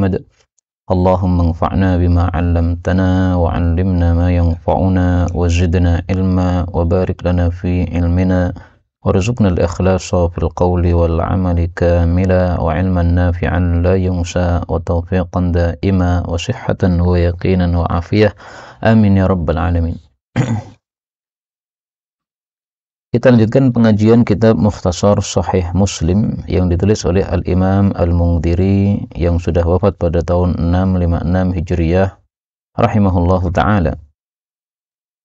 محمد اللهم انفعنا بما علمتنا وعلمنا ما ينفعنا وزدنا علما وبارك لنا في علمنا وارزقنا الإخلاص في القول والعمل كاملا وعلما نافعا لا ينسى وتوفيقا دائما وصحة ويقينا وعافية آمين يا رب العالمين. Kita lanjutkan pengajian kitab Mukhtasar Sahih Muslim yang ditulis oleh Al-Imam Al-Mundhiri yang sudah wafat pada tahun 656 Hijriyah rahimahullahu ta'ala.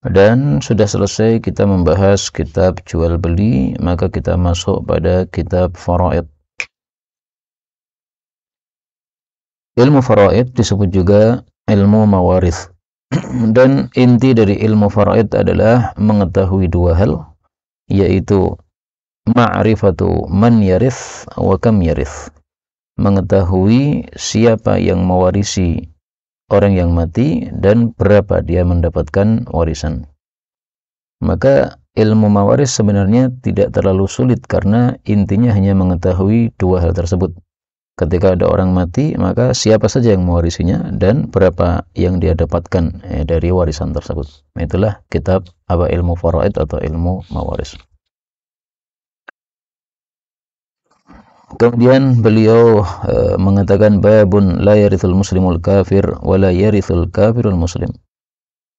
Dan sudah selesai kita membahas kitab jual beli, maka kita masuk pada kitab faraid. Ilmu faraid disebut juga ilmu mawarith. Dan inti dari ilmu faraid adalah mengetahui dua hal, yaitu ma'rifatu man yarith wa kam yarith, mengetahui siapa yang mewarisi orang yang mati dan berapa dia mendapatkan warisan. Maka ilmu mawaris sebenarnya tidak terlalu sulit karena intinya hanya mengetahui dua hal tersebut. Ketika ada orang mati, maka siapa saja yang mewarisinya dan berapa yang dia dapatkan dari warisan tersebut. Itulah kitab ilmu faraid atau ilmu mawaris. Kemudian beliau mengatakan babun la yarithul muslimul kafir wa la yarithul kafirul muslim.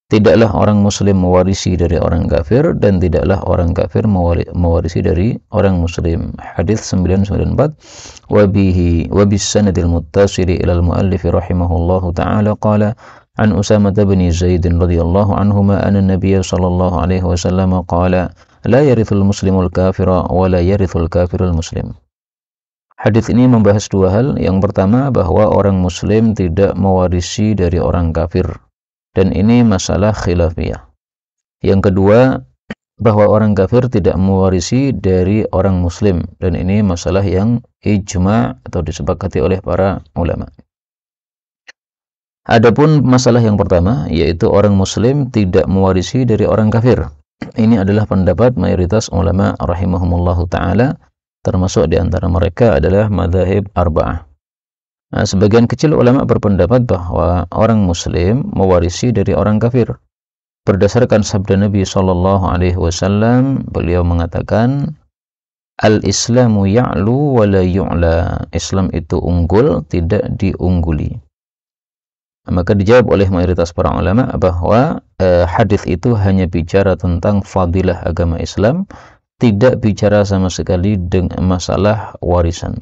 Tidaklah orang muslim mewarisi dari orang kafir dan tidaklah orang kafir mewarisi dari orang muslim. Hadis 994 wa bis sanadil muttasili ila al-muallif rahimahullahu ta'ala qala an Usamah bin Zaid radhiyallahu anhuma anna an-nabiy sallallahu alaihi wasallam qala la yarithul muslimul kafira wa la yarithul kafirul muslim. Hadis ini membahas dua hal. Yang pertama, bahwa orang muslim tidak mewarisi dari orang kafir, dan ini masalah khilafiyah. Yang kedua, bahwa orang kafir tidak mewarisi dari orang muslim, dan ini masalah yang ijma' atau disepakati oleh para ulama. Adapun masalah yang pertama, yaitu orang muslim tidak mewarisi dari orang kafir, ini adalah pendapat mayoritas ulama rahimahumullahu ta'ala, termasuk di antara mereka adalah madzhab arba'ah. Nah, sebagian kecil ulama berpendapat bahwa orang muslim mewarisi dari orang kafir. Berdasarkan sabda Nabi sallallahu alaihi wasallam, beliau mengatakan, "Al-Islamu ya'lu wa la yu'la." Islam itu unggul, tidak diungguli. Maka dijawab oleh mayoritas para ulama bahwa hadis itu hanya bicara tentang fadilah agama Islam, tidak bicara sama sekali dengan masalah warisan.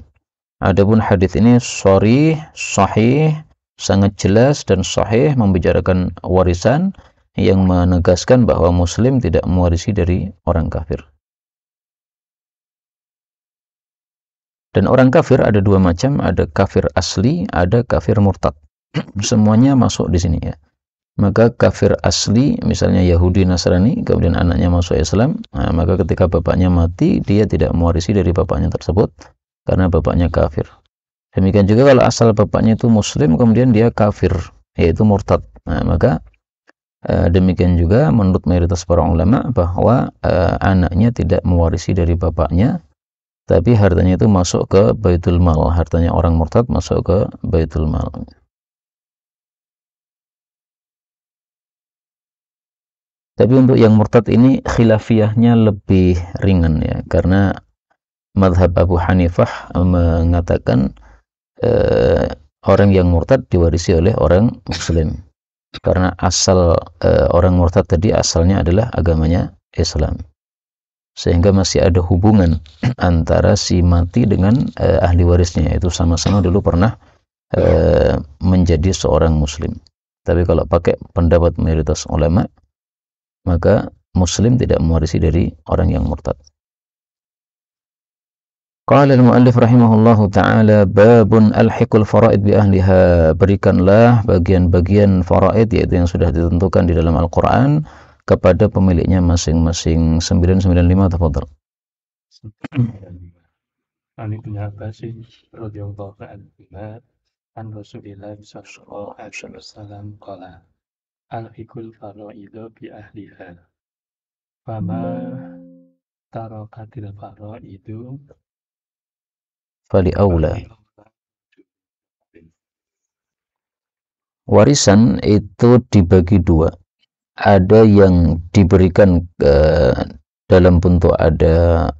Adapun hadis ini sharih, sahih, sangat jelas dan sahih membicarakan warisan, yang menegaskan bahwa muslim tidak mewarisi dari orang kafir. Dan orang kafir ada dua macam, ada kafir asli, ada kafir murtad. Semuanya masuk di sini ya. Maka kafir asli, misalnya Yahudi Nasrani, kemudian anaknya masuk Islam, nah, maka ketika bapaknya mati, dia tidak mewarisi dari bapaknya tersebut, karena bapaknya kafir. Demikian juga kalau asal bapaknya itu muslim, kemudian dia kafir, yaitu murtad. Nah, maka demikian juga menurut mayoritas para ulama, bahwa anaknya tidak mewarisi dari bapaknya, tapi hartanya itu masuk ke baitul mal, hartanya orang murtad masuk ke baitul mal. Tapi untuk yang murtad ini khilafiyahnya lebih ringan ya, karena mazhab Abu Hanifah mengatakan orang yang murtad diwarisi oleh orang muslim, karena asal orang murtad tadi asalnya adalah agamanya Islam, sehingga masih ada hubungan antara si mati dengan ahli warisnya, yaitu sama-sama dulu pernah menjadi seorang muslim. Tapi kalau pakai pendapat mayoritas ulama, maka muslim tidak mewarisi dari orang yang murtad. Qala al-muallif rahimahullahu ta'ala babun alhiqul faraid bi ahliha, berikanlah bagian-bagian faraid, yaitu yang sudah ditentukan di dalam Al-Quran, kepada pemiliknya masing-masing. 995, tafadhal. An Ibnu Abbas radhiyallahu anhu an Rasulillah sallallahu alaihi wasallam qala al-hikul faraidu bi ahliha fama tarakatil faraidu Fali aula. Warisan itu dibagi dua. Ada yang diberikan dalam bentuk ada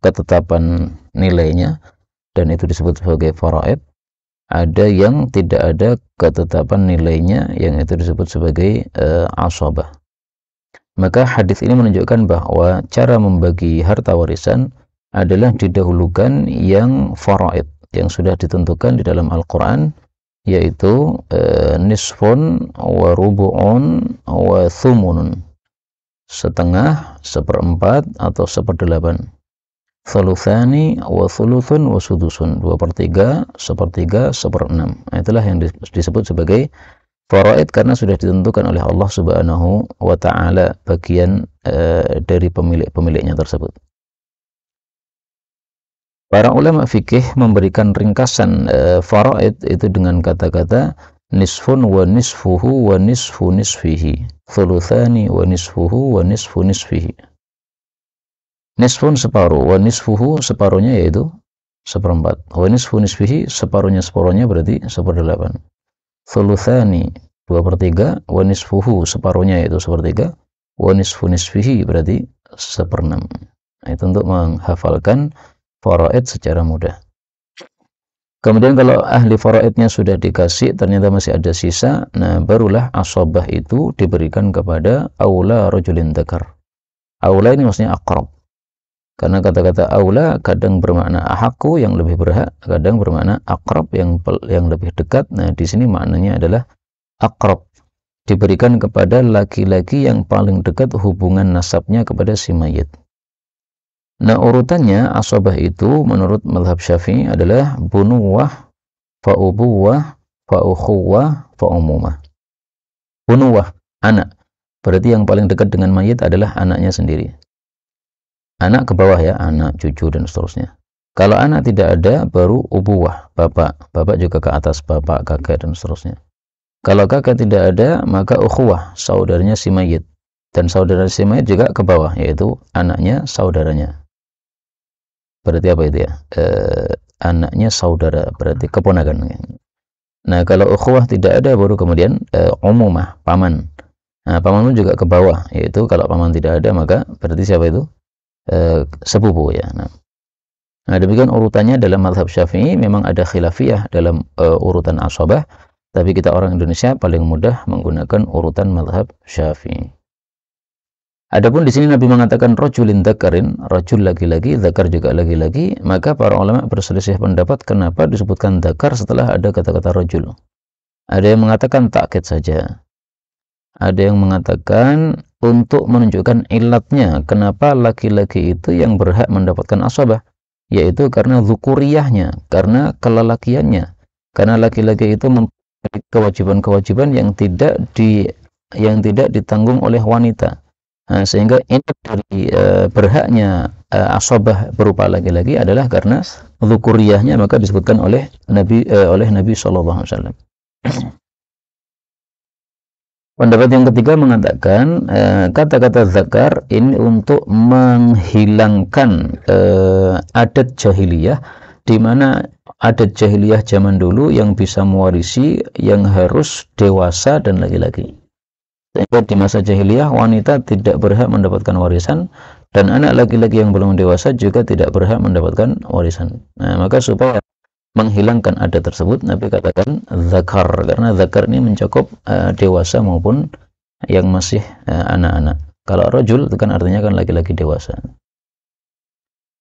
ketetapan nilainya, dan itu disebut sebagai faraid. Ada yang tidak ada ketetapan nilainya, yang itu disebut sebagai asabah. Maka hadis ini menunjukkan bahwa cara membagi harta warisan adalah didahulukan yang faraid, yang sudah ditentukan di dalam Al-Quran, yaitu nisfun wa rubu'un wa thumunun, setengah, seperempat, atau seperdelapan. Thuluthani wa thuluthun wa sudusun, 2/3, sepertiga, seperenam. Nah, itulah yang disebut sebagai faraid karena sudah ditentukan oleh Allah Subhanahu wa taala bagian dari pemiliknya tersebut. Para ulama fikih memberikan ringkasan faraid itu dengan kata-kata nisfun wa nisfuhu wa nisfu nisfihi, thuluthani wa nisfuhu wa nisfu nisfihi. Nisfun separuh, wa nisfuhu separuhnya yaitu seperempat, wa nisfu nisfihi separuhnya berarti seperdelapan. Thuluthani 2/3, wa nisfuhu separuhnya yaitu sepertiga, wa nisfu nisfihi berarti seperenam. Nah, itu untuk menghafalkan faraid secara mudah. Kemudian kalau ahli faraidnya sudah dikasih ternyata masih ada sisa, nah barulah asabah itu diberikan kepada aula rajulin dzakar. Aula ini maksudnya aqrab. Karena kata-kata aula kadang bermakna ahaqu yang lebih berhak, kadang bermakna aqrab yang lebih dekat. Nah, di sini maknanya adalah aqrab, diberikan kepada laki-laki yang paling dekat hubungan nasabnya kepada si mayit. Nah, urutannya asabah itu menurut mazhab Syafi'i adalah bunuwah, fa'ubuwah, fa'ukhuwah, fa'umumah. Bunuwah, anak. Berarti yang paling dekat dengan mayit adalah anaknya sendiri. Anak ke bawah ya, anak, cucu, dan seterusnya. Kalau anak tidak ada, baru ubuwah, bapak. Bapak juga ke atas, bapak, kakek, dan seterusnya. Kalau kakek tidak ada, maka ukhuwah, saudaranya si mayit. Dan saudara si mayit juga ke bawah, yaitu anaknya saudaranya. Berarti apa itu ya? Anaknya saudara, berarti keponakan. Nah, kalau ukhuwah tidak ada, baru kemudian umumah, paman. Nah, paman pun juga ke bawah, yaitu kalau paman tidak ada, maka berarti siapa itu? Sepupu ya. Nah, demikian urutannya dalam mazhab Syafi'i. Memang ada khilafiyah dalam urutan asabah, tapi kita orang Indonesia paling mudah menggunakan urutan mazhab Syafi'i. Adapun di sini Nabi mengatakan rajulin dzakarin, rajul laki-laki, dzakar juga laki-laki, maka para ulama berselisih pendapat kenapa disebutkan dzakar setelah ada kata-kata rajul. Ada yang mengatakan takkid saja. Ada yang mengatakan untuk menunjukkan ilatnya kenapa laki-laki itu yang berhak mendapatkan asabah, yaitu karena dzukuriyahnya, karena kelelakiannya. Karena laki-laki itu memiliki kewajiban-kewajiban yang tidak ditanggung oleh wanita. Nah, sehingga inti dari berhaknya asabah berupa laki-laki adalah karena dzukuriyahnya, maka disebutkan oleh Nabi sallallahu alaihi wasallam. Pendapat yang ketiga mengatakan kata-kata zakar ini untuk menghilangkan adat jahiliyah, di mana adat jahiliyah zaman dulu yang bisa mewarisi yang harus dewasa dan laki-laki. Sehingga di masa jahiliyah wanita tidak berhak mendapatkan warisan, dan anak laki-laki yang belum dewasa juga tidak berhak mendapatkan warisan. Nah, maka supaya menghilangkan adat tersebut, Nabi katakan zakar, karena zakar ini mencakup dewasa maupun yang masih anak-anak. Kalau rajul itu kan artinya kan laki-laki dewasa.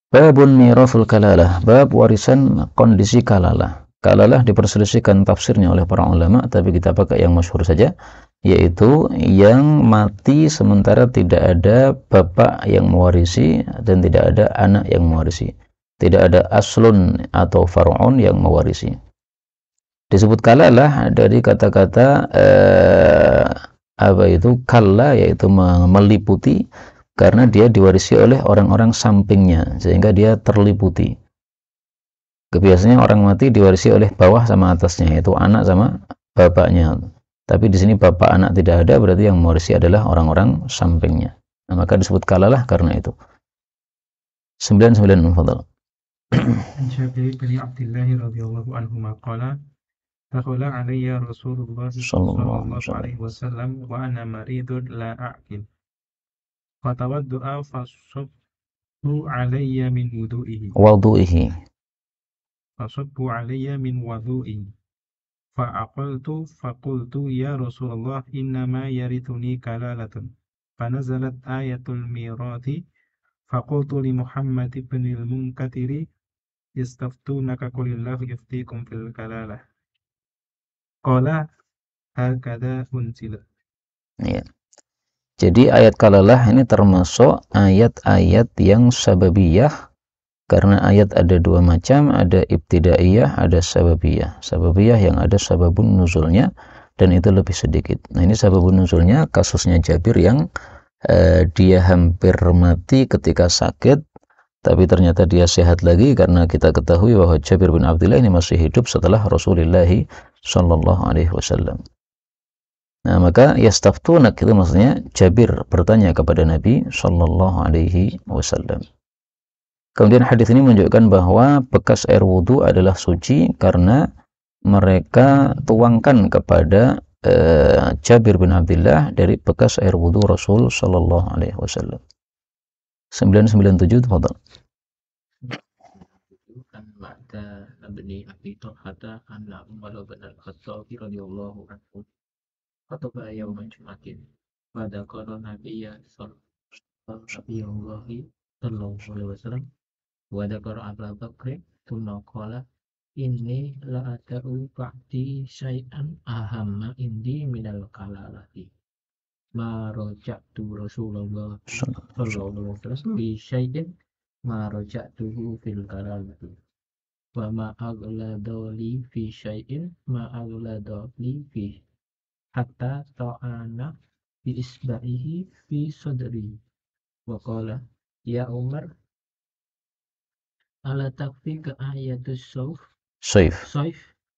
Babun mirathul kalalah, bab warisan kondisi kalalah. Kalalah diperselisihkan tafsirnya oleh para ulama, tapi kita pakai yang masyhur saja, yaitu yang mati sementara tidak ada bapak yang mewarisi dan tidak ada anak yang mewarisi. Tidak ada aslun atau far'un yang mewarisi. Disebut kalalah dari kata-kata kalla, yaitu meliputi, karena dia diwarisi oleh orang-orang sampingnya sehingga dia terliputi. Biasanya orang mati diwarisi oleh bawah sama atasnya, yaitu anak sama bapaknya. Tapi di sini bapak anak tidak ada, berarti yang mewarisi adalah orang-orang sampingnya. Nah, maka disebut kalalah karena itu. 99 fadhal. عن جابر بن عبد الله رضي الله عنهما قال dakhala alayya Rasulullah sallallahu alaihi sallallahu wasallam. alaihi wasallam wa ana maridun la a'qil. Fatawaddu'a fasubbu alayya min wudu'ihi. Wadu'ihi. Fasubbu alayya min wudu'ihi. Fa'aqaltu faqultu ya Rasulullah innama yarithuni kalalatun. Fanazalat ayatul mirati. Faqultu li Muhammad ibn al-Munkathiri yastaftunaka qulillahu yuftikum fil kalalah. Qala hakadha unzila. Ya. Jadi ayat kalalah ini termasuk ayat-ayat yang sababiyah, karena ayat ada dua macam, ada ibtidaiyah, ada sababiyah. Sababiyah yang ada sababun nuzulnya, dan itu lebih sedikit. Nah, ini sababun nuzulnya kasusnya Jabir yang dia hampir mati ketika sakit, tapi ternyata dia sehat lagi, karena kita ketahui bahwa Jabir bin Abdullah ini masih hidup setelah Rasulullah sallallahu alaihi wasallam. Nah, maka yastaftunak itu maksudnya Jabir bertanya kepada Nabi sallallahu alaihi wasallam. Kemudian hadis ini menunjukkan bahwa bekas air wudu adalah suci karena mereka tuangkan kepada Jabir bin Abdullah dari bekas air wudu Rasul sallallahu alaihi wasallam. 997 tafadhal. Kan ba'da Ibni Abi Talhata anna Umar bin Al-Khattab radhiyallahu anhu khutbah yauman Jumatin wa dzakara Nabiyya sallallahu alaihi wasallam wa dzakara Abu Bakr thumma qala inni la ata'u ba'di syai'an ahamma indi minal kalalati ma raja'tu Rasulullah sallallahu alaihi wasallam bi syai'in ma raja'tuhu fil kalalati wa ma agladoli fi syai'in ma agladoli fi hatta ta'ana bi isba'ihi fi sadri wa qala ya Umar ala takfika ayatus saif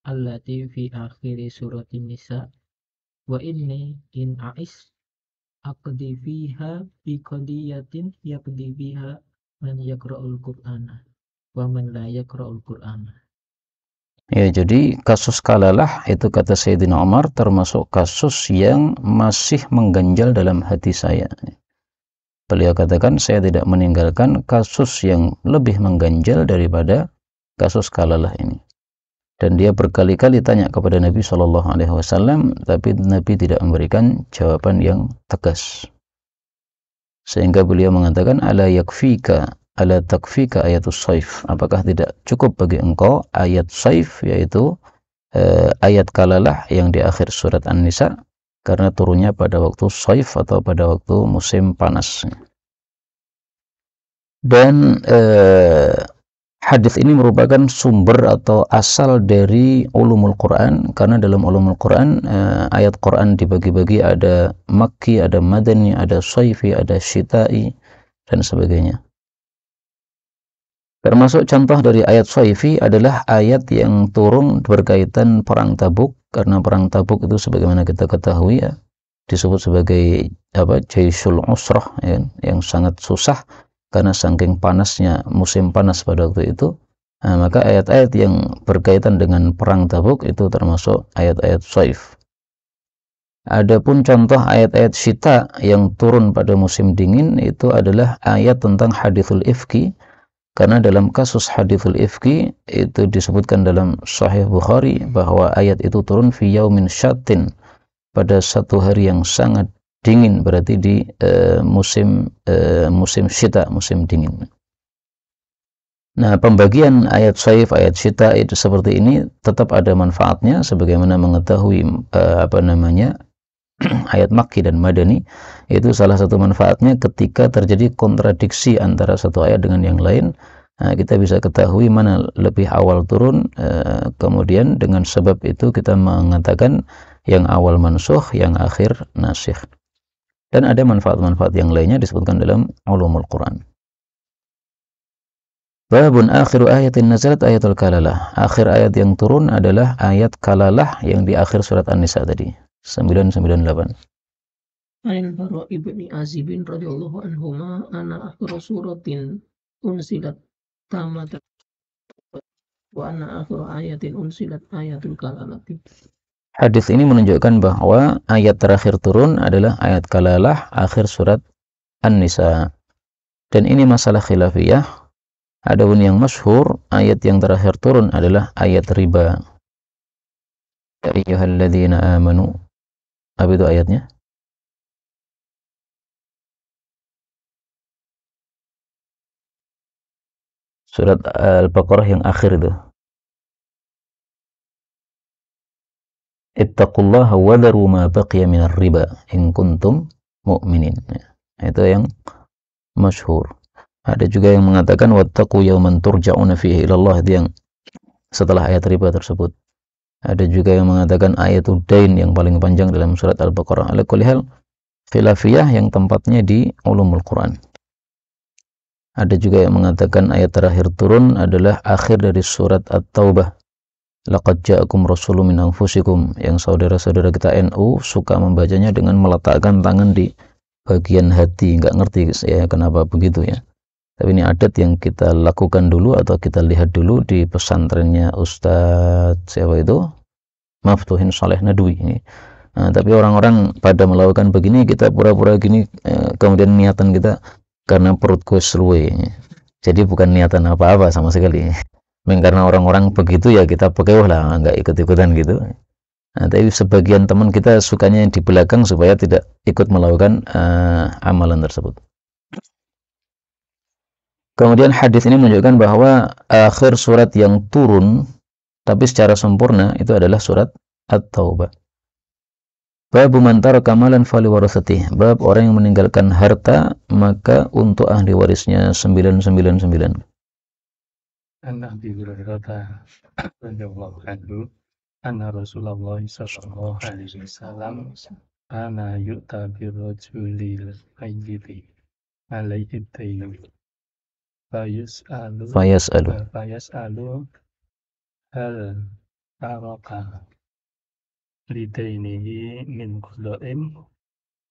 allati fi akhiri suratin nisa wa inni in a'is aqdi fiha bi qadiyatin yaqdi biha man yaqra'ul qur'ana wa man la yaqra'ul qur'ana. Ya, jadi kasus kalalah itu kata Sayyidina Umar termasuk kasus yang masih mengganjal dalam hati saya. Beliau katakan, saya tidak meninggalkan kasus yang lebih mengganjal daripada kasus kalalah ini. Dan dia berkali-kali tanya kepada Nabi Shallallahu Alaihi Wasallam, tapi Nabi tidak memberikan jawaban yang tegas. Sehingga beliau mengatakan, ala takfika ayatus saif. Apakah tidak cukup bagi engkau ayat saif, yaitu ayat kalalah yang di akhir surat An-Nisa, karena turunnya pada waktu saif atau pada waktu musim panas. Dan hadis ini merupakan sumber atau asal dari ulumul Quran, karena dalam ulumul Quran ayat Quran dibagi-bagi, ada Makki, ada Madani, ada Saifi, ada Syita'i, dan sebagainya. Termasuk contoh dari ayat Saifi adalah ayat yang turun berkaitan perang Tabuk, karena perang Tabuk itu sebagaimana kita ketahui ya, disebut sebagai Jaisul Usrah, ya, yang sangat susah karena saking panasnya musim panas pada waktu itu. Nah, maka ayat-ayat yang berkaitan dengan perang Tabuk itu termasuk ayat-ayat Saif. Adapun contoh ayat-ayat Syita yang turun pada musim dingin itu adalah ayat tentang hadithul ifki, karena dalam kasus hadithul ifki itu disebutkan dalam Sahih Bukhari bahwa ayat itu turun fi yaumin syatin, pada satu hari yang sangat dingin, berarti di musim syita, musim dingin. Nah, pembagian ayat saif, ayat syita itu seperti ini tetap ada manfaatnya, sebagaimana mengetahui ayat Makki dan Madani. Itu salah satu manfaatnya ketika terjadi kontradiksi antara satu ayat dengan yang lain. Nah, kita bisa ketahui mana lebih awal turun, kemudian dengan sebab itu kita mengatakan yang awal mansukh, yang akhir nasikh. Dan ada manfaat-manfaat yang lainnya disebutkan dalam ulumul Quran. Babun akhiru ayatin nazalat ayatul kalalah. Akhir ayat yang turun adalah ayat kalalah yang di akhir surat An-Nisa tadi, 998. An Bara ibni Azibin radhiyallahu anhuma ana akhiru suratin unsilat tamat wa anna akhir ayatin unsilat ayatul kalalati. Hadis ini menunjukkan bahwa ayat terakhir turun adalah ayat kalalah akhir surat An-Nisa. Dan ini masalah khilafiyah. Adapun yang masyhur, ayat yang terakhir turun adalah ayat riba. Ya ayyuhalladzina amanu. Apa itu ayatnya? Surat Al-Baqarah yang akhir itu. Ittaqullaha wa dharu ma baqiya minar riba in kuntum mu'minin. Itu yang masyhur. Ada juga yang mengatakan wattaqu yawman turja'una fihi ila Allah, itu yang setelah ayat riba tersebut. Ada juga yang mengatakan ayatul dain yang paling panjang dalam surat Al-Baqarah. Ala kulli hal khilafiyah yang tempatnya di ulumul Quran. Ada juga yang mengatakan ayat terakhir turun adalah akhir dari surat At-Taubah. Laqad ja'akum rasulun min anfusikum, yang saudara-saudara kita NU suka membacanya dengan meletakkan tangan di bagian hati. Nggak ngerti ya kenapa begitu ya. Tapi ini adat yang kita lakukan dulu atau kita lihat dulu di pesantrennya Ustadz siapa itu? Maftuhin Saleh Nadwi ini. Nah, tapi orang-orang pada melakukan begini, kita pura-pura gini, kemudian niatan kita karena perut gue seluwe. Jadi bukan niatan apa-apa sama sekali. Karena orang-orang begitu ya kita pakai lah, nggak ikut-ikutan gitu. Nah, tapi sebagian teman kita sukanya di belakang supaya tidak ikut melakukan amalan tersebut. Kemudian hadis ini menunjukkan bahwa akhir surat yang turun tapi secara sempurna itu adalah surat At-Taubah. Bab man taraka malan faliwarasatih. Bab orang yang meninggalkan harta maka untuk ahli warisnya 999. An Abi Hurairah radhiyallahu anhu anna Rasulullah sallallahu alaihi wasallam kana yu'ta birrajulil mayyiti alaihi dayn fayas'alu hal taraka lidainihi min qada'in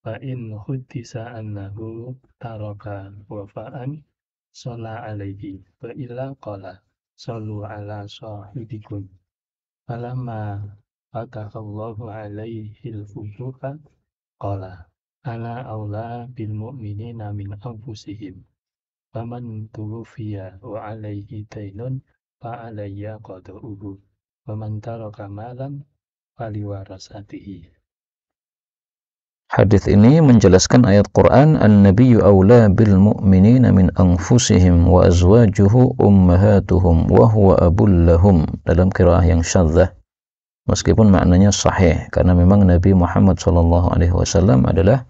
fa in huddisa annahu taraka wafa'an shalla alaihi wa illa qala sallu ala sahibikum falamma fatahallahu alaihi al-futuha qala ana aula bil mu'minina min anfusihim faman tuwfiya wa alaihi dainun fa alayya qada'uhu faman taraka malan faliwarasatihi. Hadis ini menjelaskan ayat Quran an-nabiyyu aula bil mu'minina min anfusihim wa azwajuhu ummahatuhum wa huwa abul lahum, dalam qiraah yang syadzah meskipun maknanya sahih karena memang Nabi Muhammad SAW adalah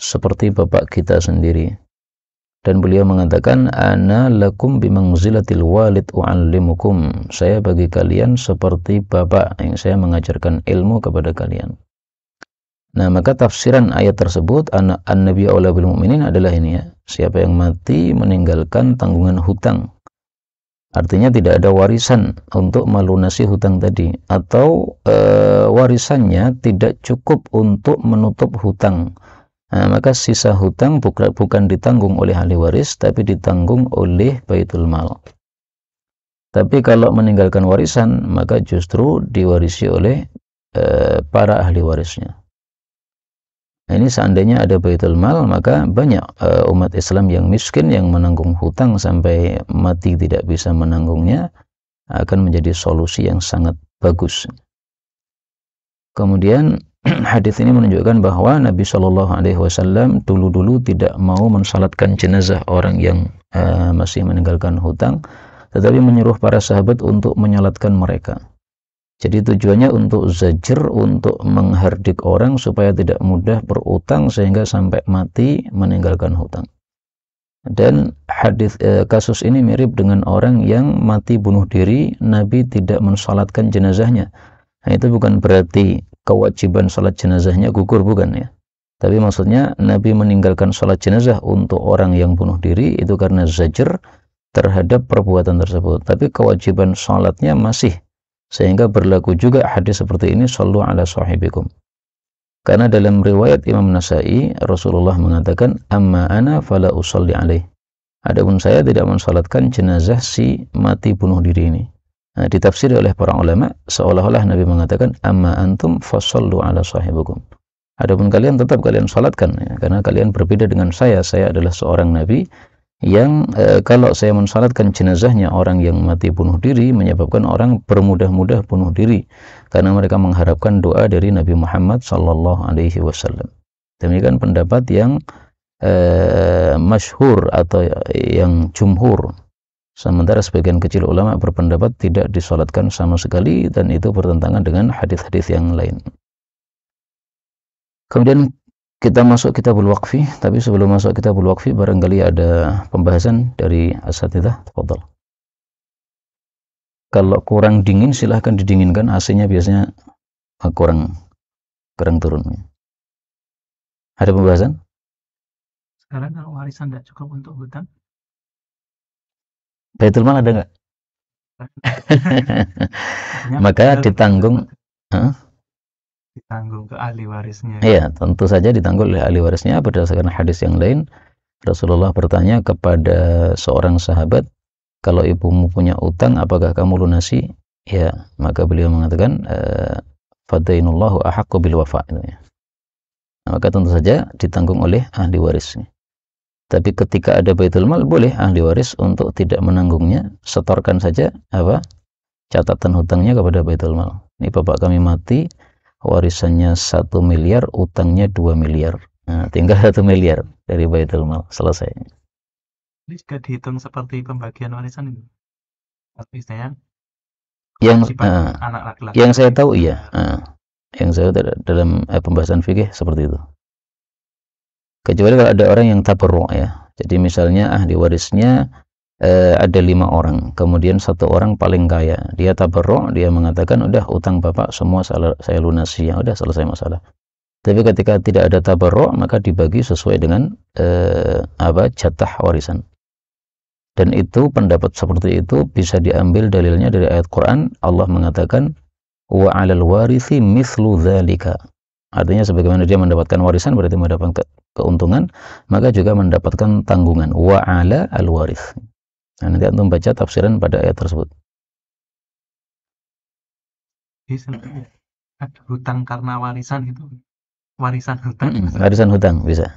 seperti bapak kita sendiri. Dan beliau mengatakan ana lakum bimangzilatil walid u'allimukum, saya bagi kalian seperti bapak yang saya mengajarkan ilmu kepada kalian. Nah, maka tafsiran ayat tersebut an-nabiyyu aula bil mu'minin adalah ini ya. Siapa yang mati meninggalkan tanggungan hutang. Artinya tidak ada warisan untuk melunasi hutang tadi atau warisannya tidak cukup untuk menutup hutang. Nah, maka sisa hutang bukan ditanggung oleh ahli waris tapi ditanggung oleh Baitul Mal. Tapi kalau meninggalkan warisan maka justru diwarisi oleh para ahli warisnya. Nah, ini seandainya ada Baitul Mal maka banyak umat Islam yang miskin yang menanggung hutang sampai mati tidak bisa menanggungnya, akan menjadi solusi yang sangat bagus. Kemudian hadis ini menunjukkan bahwa Nabi Shallallahu Alaihi Wasallam dulu tidak mau mensalatkan jenazah orang yang masih meninggalkan hutang, tetapi menyuruh para sahabat untuk menyalatkan mereka. Jadi tujuannya untuk zajr, untuk menghardik orang supaya tidak mudah berutang sehingga sampai mati meninggalkan hutang. Dan hadis kasus ini mirip dengan orang yang mati bunuh diri, Nabi tidak mensalatkan jenazahnya. Nah, itu bukan berarti kewajiban salat jenazahnya gugur, bukan ya. Tapi maksudnya Nabi meninggalkan salat jenazah untuk orang yang bunuh diri itu karena zajr terhadap perbuatan tersebut. Tapi kewajiban salatnya masih, sehingga berlaku juga hadis seperti ini, sallu ala sahibikum. Karena dalam riwayat Imam Nasai Rasulullah mengatakan amma ana fala usalli alaih. Adapun saya tidak mensalatkan jenazah si mati bunuh diri ini. ditafsiri oleh para ulama seolah-olah Nabi mengatakan amma antum fasallu ala sahibukum. Adapun kalian tetap kalian salatkan ya, karena kalian berbeda dengan saya adalah seorang nabi yang kalau saya mensalatkan jenazahnya orang yang mati bunuh diri menyebabkan orang bermudah-mudah bunuh diri karena mereka mengharapkan doa dari Nabi Muhammad sallallahu alaihi wasallam. Demikian pendapat yang masyhur atau yang jumhur. Sementara sebagian kecil ulama berpendapat tidak disalatkan sama sekali dan itu bertentangan dengan hadis-hadis yang lain. Kemudian kita masuk kitabul waqfi, tapi sebelum masuk kitabul waqfi barangkali ada pembahasan dari asatidzah. Tafadhol. Kalau kurang dingin silahkan didinginkan, AC-nya biasanya kurang turun. Ada pembahasan? Sekarang kalau warisan tidak cukup untuk hutang, Baitul Mal ada nggak? Maka ditanggung. Ditanggung ke ahli warisnya. Iya, tentu saja ditanggung oleh ahli warisnya berdasarkan hadis yang lain. Rasulullah bertanya kepada seorang sahabat, kalau ibumu punya utang, apakah kamu lunasi? Ya, maka beliau mengatakan, fadainullahu ahaqqu bil wafa. Maka tentu saja ditanggung oleh ahli warisnya. Tapi ketika ada baitul mal, boleh ahli waris untuk tidak menanggungnya, setorkan saja catatan hutangnya kepada baitul mal. Ini bapak kami mati, warisannya 1 miliar, utangnya 2 miliar. Nah, tinggal 1 miliar dari baitul mal, selesai. Ini juga dihitung seperti pembagian warisan itu. Artinya anak laki-laki. Yang saya tahu iya. Yang saya tahu dalam pembahasan fikih seperti itu. Kecuali kalau ada orang yang tabarru' ya. Jadi misalnya ahli warisnya ada 5 orang, kemudian 1 orang paling kaya, dia tabarru', dia mengatakan udah utang bapak semua saya lunasi, ya udah selesai masalah. Tapi ketika tidak ada tabarru', maka dibagi sesuai dengan jatah warisan. Dan itu pendapat seperti itu bisa diambil dalilnya dari ayat Quran. Allah mengatakan wa 'alal warithi mithlu dzalika. Artinya sebagaimana dia mendapatkan warisan berarti mendapatkan keuntungan, maka juga mendapatkan tanggungan. Wa 'ala al-warith. Nah, nanti antum baca tafsiran pada ayat tersebut. Ada hutang karena warisan itu. Warisan hutang. Warisan hutang bisa.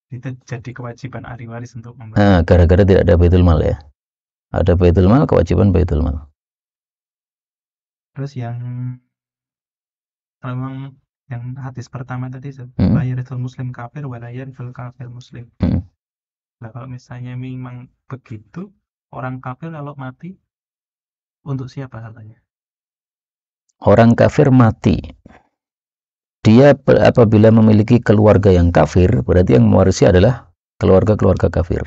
Itu jadi kewajiban ahli waris untuk membayar. Gara-gara tidak ada baitul mal ya. Ada baitul mal, kewajiban baitul mal. Terus yang memang yang hadis pertama tadi la yarithul muslim kafir wa la yarithul kafir muslim. Nah, kalau misalnya memang begitu, orang kafir kalau mati untuk siapa hartanya? Orang kafir mati, dia apabila memiliki keluarga yang kafir, berarti yang mewarisi adalah keluarga-keluarga kafir.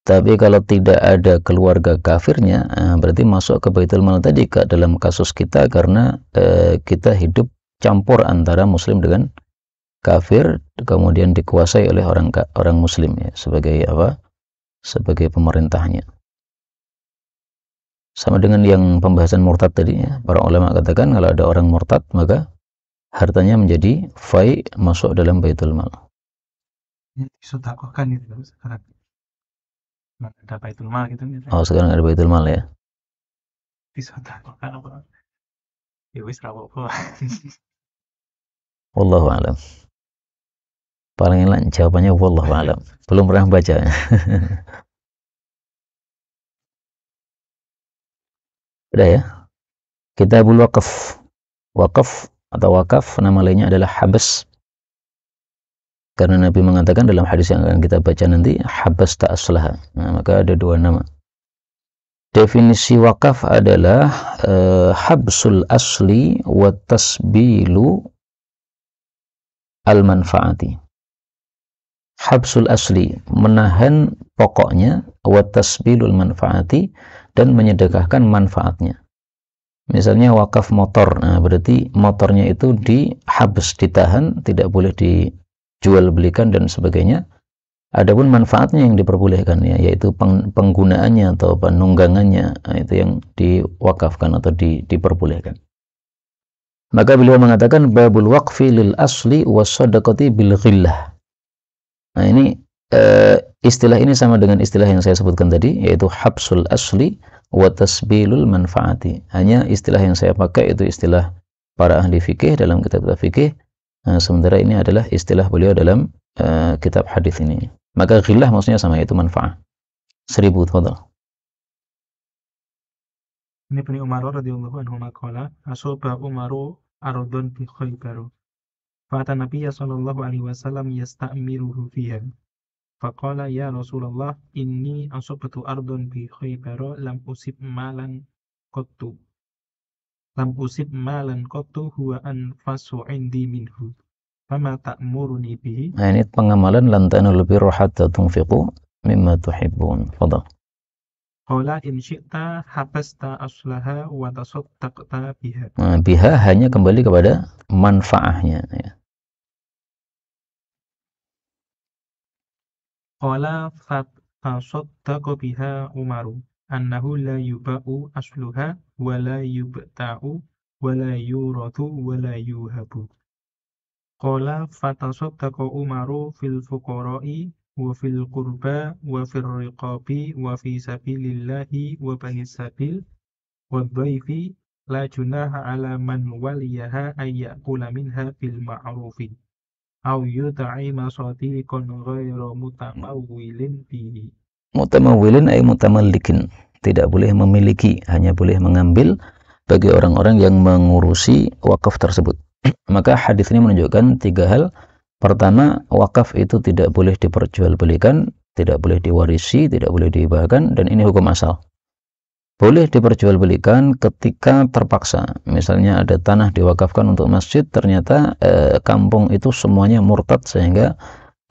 Tapi kalau tidak ada keluarga kafirnya, berarti masuk ke baitul mal tadi dalam kasus kita karena kita hidup campur antara muslim dengan kafir, kemudian dikuasai oleh orang muslim ya, sebagai pemerintahnya. Sama dengan yang pembahasan murtad tadi ya, para ulama katakan kalau ada orang murtad maka hartanya menjadi fai, masuk dalam baitul mal. Disedekahkan itu sekarang. Ada baitul mal gitu. Oh, sekarang ada baitul mal ya. Disedekahkan apa? Ya wis ra apa-apa. Wallahu a'lam. Paling enak jawabannya wallahu a'lam. Belum pernah baca. Udah ya. Kitabul waqf. Waqf atau wakaf nama lainnya adalah habs. Karena Nabi mengatakan dalam hadis yang akan kita baca nanti, habas ta'aslaha. Nah, maka ada 2 nama. Definisi wakaf adalah habsul asli wa tasbilu al-manfaati. Habsul asli, menahan pokoknya, wa tasbilul manfaati, dan menyedekahkan manfaatnya. Misalnya wakaf motor, nah berarti motornya itu dihabs, ditahan, tidak boleh dijual belikan dan sebagainya. Adapun manfaatnya yang diperbolehkan ya, yaitu penggunaannya atau penunggangannya, nah, itu yang diwakafkan atau diperbolehkan. Maka beliau mengatakan babul waqfi lil asli was sadaqati bil ghillah. Nah, ini istilah ini sama dengan istilah yang saya sebutkan tadi, yaitu habsul asli wa tasbilul manfaati. Hanya istilah yang saya pakai itu istilah para ahli fikih dalam kitab-kitab fikih. Sementara ini adalah istilah beliau dalam kitab hadis ini. Maka ghillah maksudnya sama, yaitu manfaat. 1000, tafadhal. Ini Ibnu Umar radhiyallahu anhu maqala asaba Umaru ardun bi Khaybar. Fata Nabiy sallallahu alaihi wasallam yasta'miruhu fiha. Faqala ya Rasulullah inni asabtu ardun bi Khaybar lam usib malan qattu. Lam usib malan qattu huwa anfasu indi minhu. Fama ta'muruni bihi? Nah, ini pengamalan lan tanulul birra hatta tunfiqu mimma tuhibbun. Fadhal. Qala in syi'ta habasta aslaha wa tasaddaqta biha. Nah, biha hanya kembali kepada manfaatnya, ya. Qala fasaddaqa biha Umaru annahu la yuba'u asluha wa la yubta'u wa la yuratu wa la yuhabu. Qala fatasaddaqa Umaru fil fuqara'i wa fil qurba wa fil riqabi wa fi sabilillahi wa bani sabil wa dhaifi la junaha ala man waliyaha ayyakula minha bil ma'rufi au yuta'ima sadiqan ghairu mutamawwilin bihi. Mutamawwilin ay mutamallikin, tidak boleh memiliki, hanya boleh mengambil bagi orang-orang yang mengurusi wakaf tersebut. Maka hadis ini menunjukkan 3 hal. Pertama, wakaf itu tidak boleh diperjualbelikan, tidak boleh diwarisi, tidak boleh dihibahkan, dan ini hukum asal. Boleh diperjualbelikan ketika terpaksa. Misalnya ada tanah diwakafkan untuk masjid, ternyata kampung itu semuanya murtad sehingga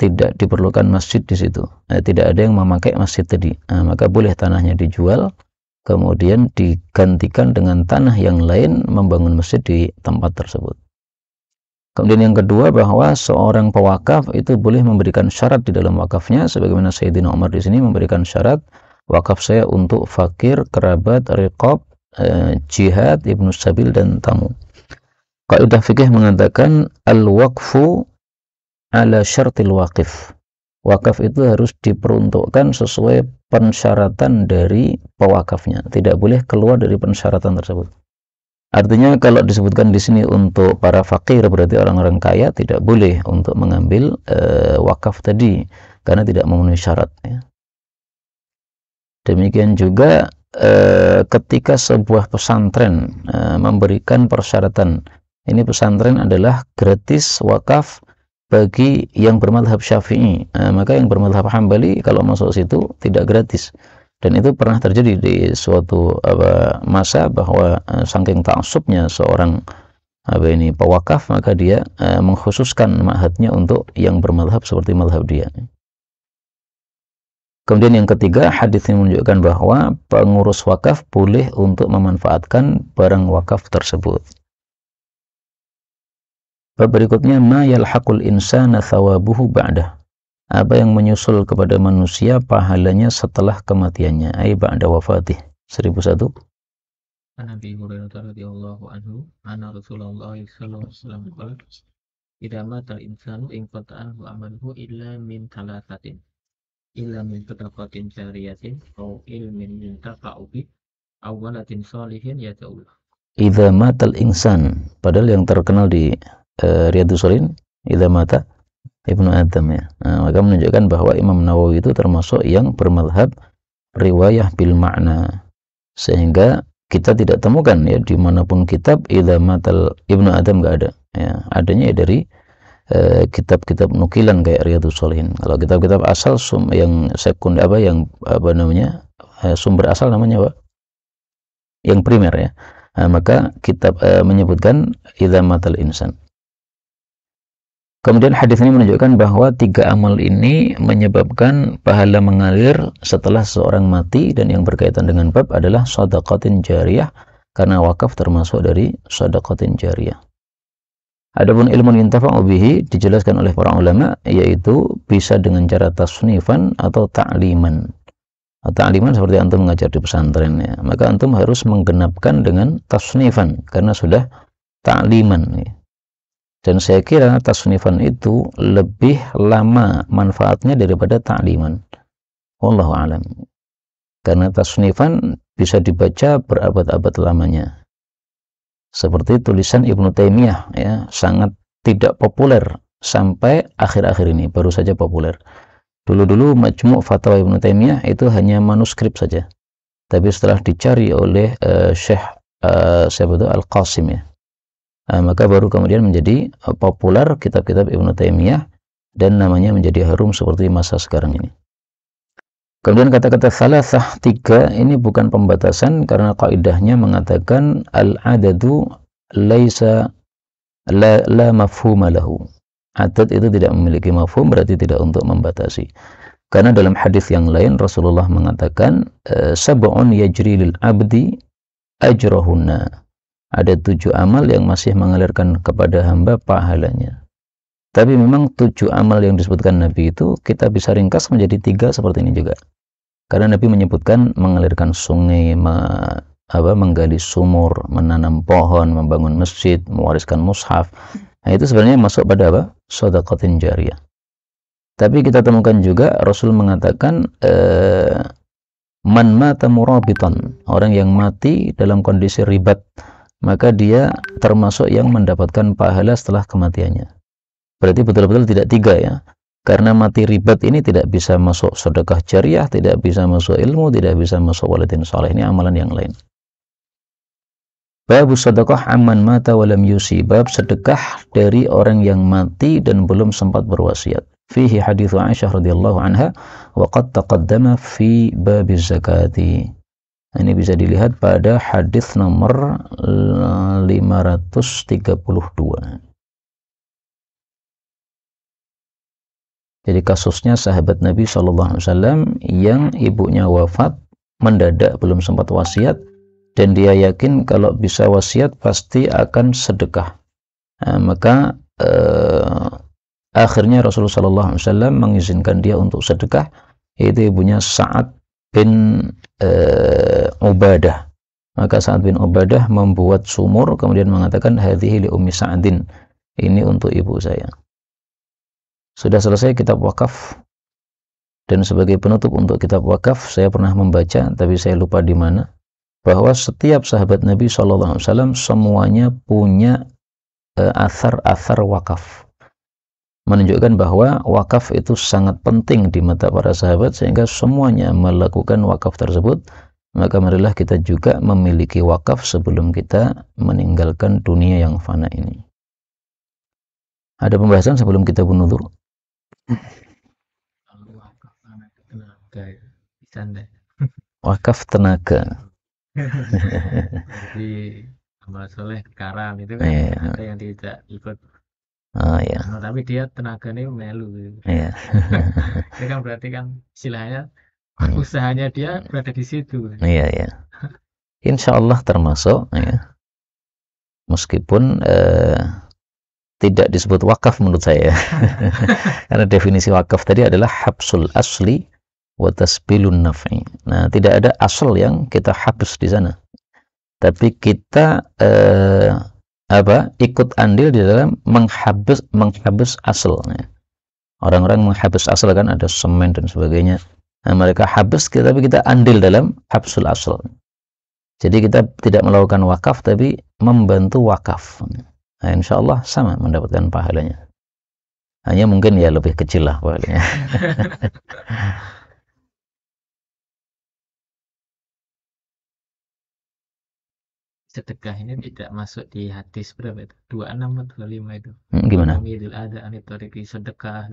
tidak diperlukan masjid di situ. Tidak ada yang memakai masjid tadi. Maka boleh tanahnya dijual, kemudian digantikan dengan tanah yang lain membangun masjid di tempat tersebut. Kemudian yang kedua, bahwa seorang pewakaf itu boleh memberikan syarat di dalam wakafnya, sebagaimana Sayyidina Umar di sini memberikan syarat, wakaf saya untuk fakir, kerabat, riqab, jihad, ibnu sabil, dan tamu. Kaidah fikih mengatakan al-waqfu ala syartil waqif. Wakaf itu harus diperuntukkan sesuai pensyaratan dari pewakafnya, tidak boleh keluar dari pensyaratan tersebut. Artinya kalau disebutkan di sini untuk para fakir, berarti orang-orang kaya, tidak boleh untuk mengambil wakaf tadi karena tidak memenuhi syarat, ya. Demikian juga ketika sebuah pesantren memberikan persyaratan, ini pesantren adalah gratis wakaf bagi yang bermadhab Syafi'i, maka yang bermadhab Hambali kalau masuk situ tidak gratis. Dan itu pernah terjadi di suatu masa, bahwa saking ta'assubnya seorang pewakaf, maka dia mengkhususkan ma'hadnya untuk yang bermadhab seperti madhab dia. Kemudian yang ketiga, hadis ini menunjukkan bahwa pengurus wakaf boleh untuk memanfaatkan barang wakaf tersebut. Bab berikutnya, ma yalhaqul insana thawabuhu ba'dah. Apa yang menyusul kepada manusia pahalanya setelah kematiannya, ai ba'da wafatih. 1001. Nabi Hurairah radhiyallahu anhu, anna Rasulullah sallallahu alaihi wasallam qala, idza mata al-insanu in qata'ahu amaluhu illa min thalathatin, illa min sadaqatin jariyatin aw ilmin yuntafa'u bih aw waladin shalihin yad'u. Idza mata al-insan, padahal yang terkenal di Riyadhus Shalihin idza mata Ibnu Adam, ya. Maka menunjukkan bahwa Imam Nawawi itu termasuk yang bermadhab riwayah bil makna, sehingga kita tidak temukan, ya, dimanapun kitab idza matal Ibnu Adam nggak ada, ya. Adanya dari kitab-kitab nukilan kayak Riyadhus Shalihin. Kalau kitab-kitab asal yang sekunder sumber asal namanya apa? Yang primer, ya. Maka kitab menyebutkan idza matal insan. Kemudian hadis ini menunjukkan bahwa 3 amal ini menyebabkan pahala mengalir setelah seorang mati, dan yang berkaitan dengan bab adalah shadaqatin jariyah, karena wakaf termasuk dari shadaqatin jariyah. Adapun ilmu yuntafa'u bihi dijelaskan oleh para ulama, yaitu bisa dengan cara tasnifan atau ta'liman. Ta'liman seperti antum mengajar di pesantren, ya. Maka antum harus menggenapkan dengan tasnifan karena sudah ta'liman, ya. Dan saya kira tasnifan itu lebih lama manfaatnya daripada ta'liman. Wallahu a'lam. Karena tasnifan bisa dibaca berabad-abad lamanya. Seperti tulisan Ibnu Taimiyah, ya, sangat tidak populer sampai akhir-akhir ini, baru saja populer. Dulu-dulu Majmu' Fatwa Ibnu Taimiyah itu hanya manuskrip saja. Tapi setelah dicari oleh Syekh Al-Qasim, ya, maka baru kemudian menjadi populer kitab-kitab Ibnu Taimiyah dan namanya menjadi harum seperti masa sekarang ini. Kemudian kata-kata salasah, 3, ini bukan pembatasan karena kaidahnya mengatakan al-adadu laisa la mafhuma lahu. Adad itu tidak memiliki mafhum, berarti tidak untuk membatasi. Karena dalam hadis yang lain Rasulullah mengatakan sab'un yajri lil abdi ajrahunna. Ada 7 amal yang masih mengalirkan kepada hamba pahalanya. Tapi memang 7 amal yang disebutkan Nabi itu kita bisa ringkas menjadi 3 seperti ini juga. Karena Nabi menyebutkan mengalirkan sungai, menggali sumur, menanam pohon, membangun masjid, mewariskan mushaf. Nah, itu sebenarnya masuk pada apa? Shadaqatin jariyah. Tapi kita temukan juga Rasul mengatakan man mata murabitan, orang yang mati dalam kondisi ribat, maka dia termasuk yang mendapatkan pahala setelah kematiannya. Berarti betul-betul tidak 3, ya. Karena mati ribat ini tidak bisa masuk sedekah jariyah, tidak bisa masuk ilmu, tidak bisa masuk waladin saleh. Ini amalan yang lain. Bab sedekah amman mata walam yusi, bab sedekah dari orang yang mati dan belum sempat berwasiat. Fihi hadits Aisyah radhiyallahu anha wa qad taqaddama fi bab zakati. Ini bisa dilihat pada hadis nomor 532. Jadi kasusnya sahabat Nabi SAW yang ibunya wafat mendadak, belum sempat wasiat, dan dia yakin kalau bisa wasiat pasti akan sedekah. Nah, maka akhirnya Rasulullah SAW mengizinkan dia untuk sedekah, yaitu ibunya Sa'ad bin Ubadah. Maka Sa'ad bin Ubadah membuat sumur, kemudian mengatakan hadhihi li ummi Sa'adin, ini untuk ibu saya. Sudah selesai kitab wakaf, dan sebagai penutup untuk kitab wakaf saya pernah membaca, tapi saya lupa di mana, bahwa setiap sahabat Nabi SAW semuanya punya athar-athar wakaf, menunjukkan bahwa wakaf itu sangat penting di mata para sahabat, sehingga semuanya melakukan wakaf tersebut. Maka marilah kita juga memiliki wakaf sebelum kita meninggalkan dunia yang fana ini. Ada pembahasan sebelum kita bunuh? Wakaf tenaga. Jadi amal soleh sekarang itu kan ada yang tidak ikut. Oh ya. Nah, tapi dia tenaganya melu. Iya. Itu kan berarti kan istilahnya usahanya dia berada di situ. Iya, iya. Insya Allah termasuk, ya. Meskipun tidak disebut wakaf menurut saya. Karena definisi wakaf tadi adalah habsul asli wa tasbilun naf'i. Nah, tidak ada asal yang kita habis di sana. Tapi kita ikut andil di dalam menghabis asal. Ya. Orang-orang menghabis asal kan ada semen dan sebagainya. Nah, mereka habis, tapi kita andil dalam habsul asal. Jadi kita tidak melakukan wakaf, tapi membantu wakaf. Nah, insya Allah sama mendapatkan pahalanya. Hanya mungkin ya lebih kecil lah pahalanya. Sedekah ini tidak masuk di hadis berapa itu? 26 atau 25 itu? Gimana? Amilil ada anitoriki sedekah.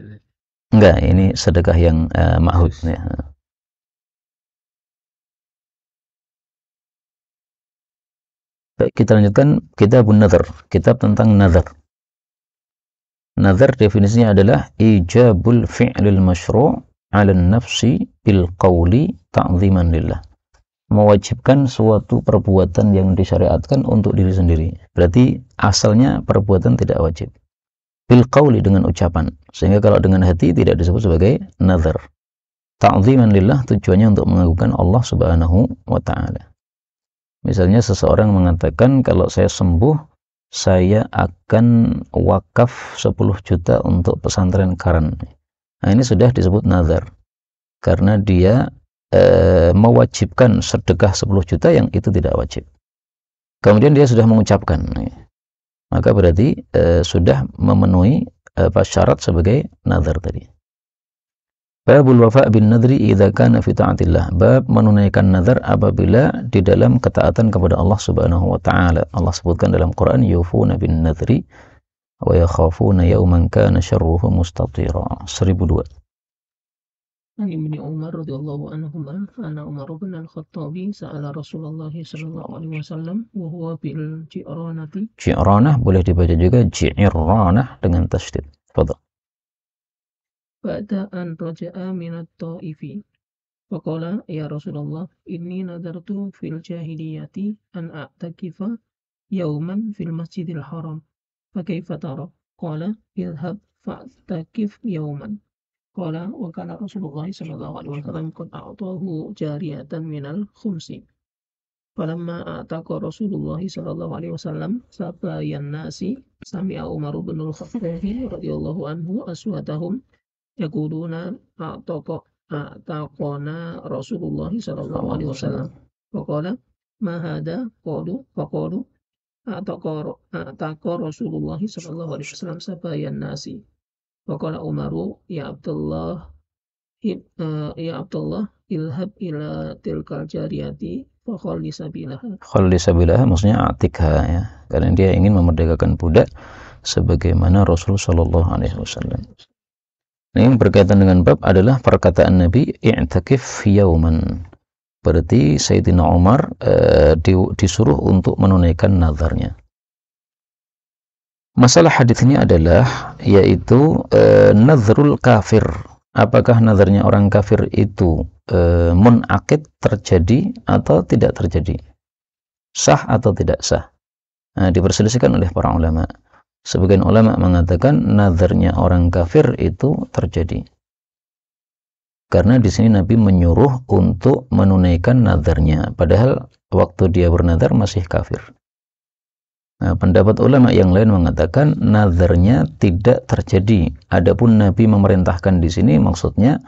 Enggak, ini sedekah yang ma'hud. Ya. Baik, kita lanjutkan kitabun nazar, kitab tentang nazar. Nazar definisinya adalah ijabul fi'lil masyru' 'ala an-nafsi bil qawli ta'ziman lillah. Mewajibkan suatu perbuatan yang disyariatkan untuk diri sendiri. Berarti asalnya perbuatan tidak wajib. Bil qawli, dengan ucapan. Sehingga kalau dengan hati tidak disebut sebagai nazar. Ta'ziman lillah tujuannya untuk mengagungkan Allah Subhanahu wa ta'ala. Misalnya seseorang mengatakan kalau saya sembuh, saya akan wakaf 10 juta untuk pesantren Karan. Nah, ini sudah disebut nazar karena dia mewajibkan sedekah 10 juta yang itu tidak wajib. Kemudian dia sudah mengucapkan, maka berarti sudah memenuhi syarat sebagai nazar tadi. Babul wafa' bin nadri idza kana fi ta'atillah. Bab menunaikan nazar apabila di dalam ketaatan kepada Allah Subhanahu wa taala. Allah sebutkan dalam Quran yufuna bin nadri wa yakhafuna yawman kana syarruhu mustatira. 1002. عن ابن عمر رضي الله عنهما أن عمر بن الخطاب سأل رسول الله صلى الله عليه وسلم وهو بالجئرانة. Ji'ranah boleh dibaca juga ji'ranah dengan tasydid. Fadhal. بعد أن رجع من الطائف فقال يا رسول الله إني نذرت في الجاهلية أن أعتكف يوما في المسجد الحرام فكيف ترى؟ قال اذهب فاعتكف يوما. قال وكان رسول الله صلى الله عليه وسلم قد أعطاه جارية من الخمس فلما أعتق رسول الله صلى الله عليه وسلم سبايا الناس سمع عمر بن الخطاب رضي الله عنه أصواتهم يقولون أعتقنا رسول الله صلى الله عليه وسلم فقال ما هذا؟ فقالوا أعتق رسول الله صلى الله عليه وسلم سبايا الناس. فقال عمر يا عبد الله اذهب إلى تلك الجارية fakhalli sabilaha. Khalli sabilaha maksudnya atikha ya. Karena dia ingin memerdekakan budak sebagaimana Rasul sallallahu alaihi wasallam. Ini yang berkaitan dengan bab adalah perkataan Nabi i'takif yauman. Berarti Sayyidina Umar disuruh untuk menunaikan nazarnya. Masalah hadis ini adalah yaitu nazrul kafir. Apakah nazarnya orang kafir itu munaqid terjadi atau tidak terjadi? Sah atau tidak sah? Nah, diperselisihkan oleh para ulama. Sebagian ulama mengatakan nazarnya orang kafir itu terjadi. Karena di sini Nabi menyuruh untuk menunaikan nazarnya, padahal waktu dia bernazar masih kafir. Nah, pendapat ulama yang lain mengatakan nazarnya tidak terjadi. Adapun Nabi memerintahkan di sini maksudnya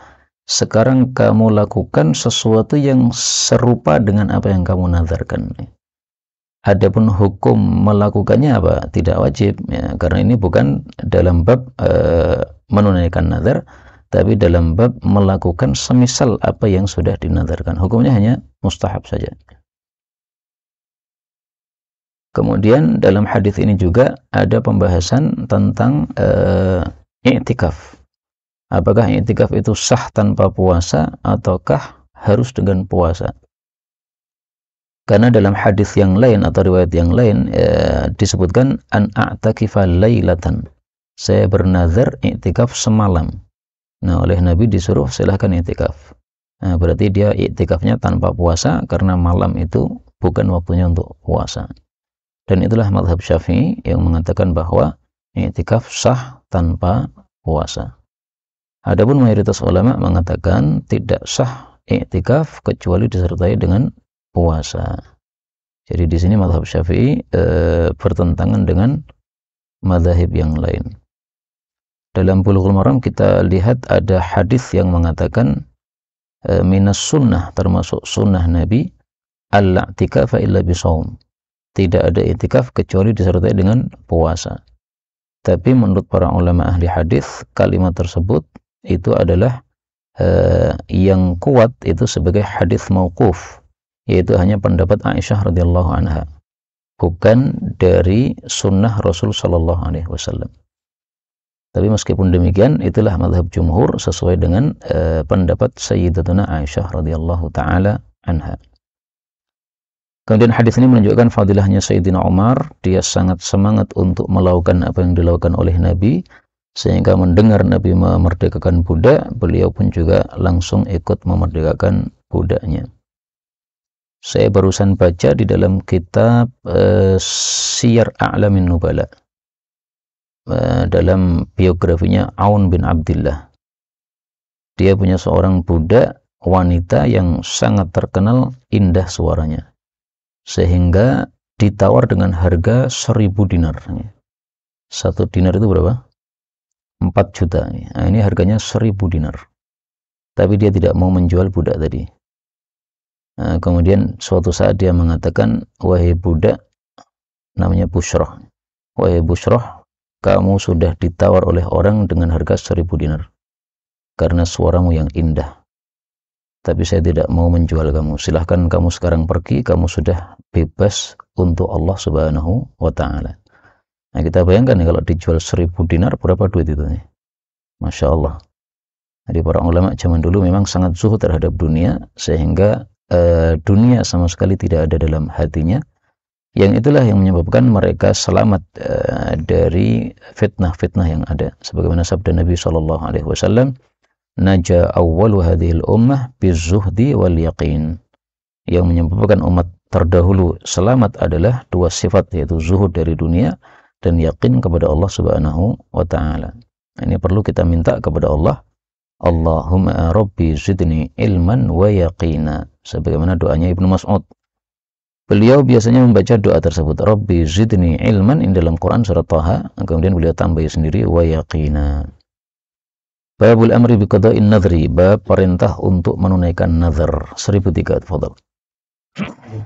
sekarang kamu lakukan sesuatu yang serupa dengan apa yang kamu nazarkan. Adapun hukum melakukannya apa? Tidak wajib ya, karena ini bukan dalam bab menunaikan nazar, tapi dalam bab melakukan semisal apa yang sudah dinazarkan. Hukumnya hanya mustahab saja. Kemudian dalam hadis ini juga ada pembahasan tentang i'tikaf. Apakah i'tikaf itu sah tanpa puasa ataukah harus dengan puasa? Karena dalam hadis yang lain atau riwayat yang lain disebutkan an a'takifa lailatan. Saya bernazar i'tikaf semalam. Nah, oleh Nabi disuruh silahkan i'tikaf. Nah, berarti dia i'tikafnya tanpa puasa karena malam itu bukan waktunya untuk puasa. Dan itulah mazhab Syafi'i yang mengatakan bahwa i'tikaf sah tanpa puasa. Adapun mayoritas ulama mengatakan tidak sah i'tikaf kecuali disertai dengan puasa. Jadi di sini mazhab Syafi'i bertentangan dengan mazhab yang lain. Dalam Bulughul Maram kita lihat ada hadis yang mengatakan minas sunnah, termasuk sunnah Nabi al-i'tikafa illa bisawm. Tidak ada i'tikaf kecuali disertai dengan puasa. Tapi menurut para ulama ahli hadis kalimat tersebut itu adalah yang kuat itu sebagai hadis mauquf, yaitu hanya pendapat Aisyah radhiyallahu anha, bukan dari sunnah Rasul sallallahu alaihi wasallam. Tapi meskipun demikian itulah mazhab jumhur sesuai dengan pendapat Sayyidatuna Aisyah radhiyallahu taala anha. Kemudian hadis ini menunjukkan fadilahnya Sayyidina Umar. Dia sangat semangat untuk melakukan apa yang dilakukan oleh Nabi, sehingga mendengar Nabi memerdekakan budak, beliau pun juga langsung ikut memerdekakan budaknya. Saya barusan baca di dalam kitab Siyar A'lamin Nubala, dalam biografinya Aun bin Abdillah. Dia punya seorang budak wanita yang sangat terkenal indah suaranya, sehingga ditawar dengan harga 1.000 dinar. 1 dinar itu berapa? 4 juta. Nah, ini harganya 1.000 dinar. Tapi dia tidak mau menjual budak tadi. Nah, kemudian suatu saat dia mengatakan, wahai budak, namanya Bushrah. Wahai Bushrah, kamu sudah ditawar oleh orang dengan harga 1.000 dinar. Karena suaramu yang indah. Tapi saya tidak mau menjual kamu. Silahkan kamu sekarang pergi, kamu sudah bebas untuk Allah Subhanahu wa Ta'ala. Nah, kita bayangkan nih, kalau dijual 1.000 dinar, berapa duit itu nih? Masya Allah. Jadi para ulama zaman dulu memang sangat zuhud terhadap dunia, sehingga dunia sama sekali tidak ada dalam hatinya. Yang itulah yang menyebabkan mereka selamat dari fitnah-fitnah yang ada. Sebagaimana sabda Nabi SAW, Naja awwalu hadhil ummah bizuhdi wal yaqin. Yang menyebabkan umat terdahulu selamat adalah 2 sifat, yaitu zuhud dari dunia dan yakin kepada Allah Subhanahu wa Ta'ala. Ini perlu kita minta kepada Allah, Allahumma rabbi zidni ilman wa yaqina. Sebagaimana doanya Ibnu Mas'ud. Beliau biasanya membaca doa tersebut, Rabbi zidni ilman, in dalam Quran surat Taha, kemudian beliau tambahi sendiri wa yaqina. Babul amri biqada'in nadhri, bab perintah untuk menunaikan nazar. 1003, tafadhal.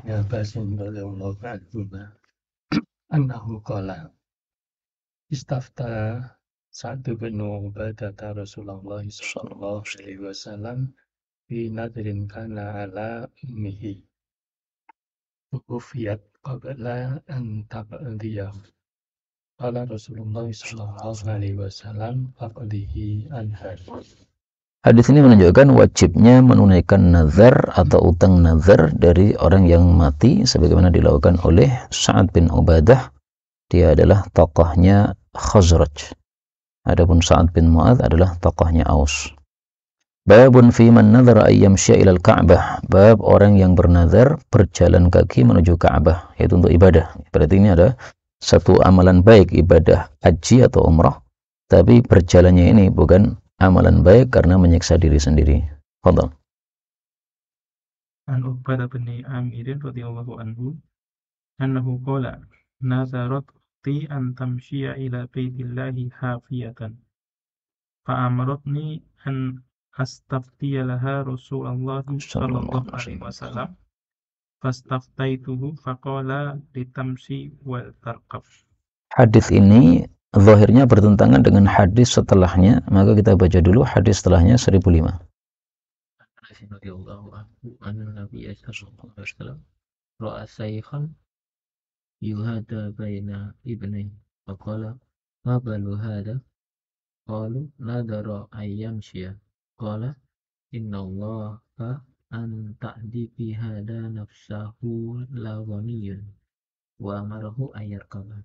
Ya Basim radhiyallahu anhu annahu qala istafta Sa'd bin Ubadah Rasulullah sallallahu alaihi wasallam fi nadrin kana ala ummihi ufiyat qabla an taqdiya. Qala Rasulullah sallallahu alaihi wasallam faqdihi anha. Hadis ini menunjukkan wajibnya menunaikan nazar atau utang nazar dari orang yang mati, sebagaimana dilakukan oleh Sa'ad bin Ubadah. Dia adalah tokohnya Khazraj. Adapun Sa'ad bin Mu'adz adalah tokohnya Aus. Babun fi man nadhara ayyamsya ilal Ka'bah. Bab orang yang bernazar berjalan kaki menuju Ka'bah, yaitu untuk ibadah. Berarti ini ada satu amalan baik, ibadah haji atau umrah, tapi berjalannya ini bukan amalan baik karena menyiksa diri sendiri. Fadhal. An Ubadah bin Amir radhiyallahu anhu annahu qala nazarat ukhti an tamshiya ila baitillahi hafiyatan fa amaratni an astaftiya laha Rasulullah sallallahu alaihi wasallam fastaftaituhu faqala litamshi wal tarqab. Hadis ini zahirnya bertentangan dengan hadis setelahnya, maka kita baca dulu hadis setelahnya 1005. Radhiyallahu anhu anna Nabi sallallahu alaihi wasallam ra'a shaykhan yuhada baina ibnayhi faqala ma balu hada qalu nadara ayyamshiya qala innallaha an ta'di fi hada nafsahu la ghaniyun wa amarahu ayyarkaba.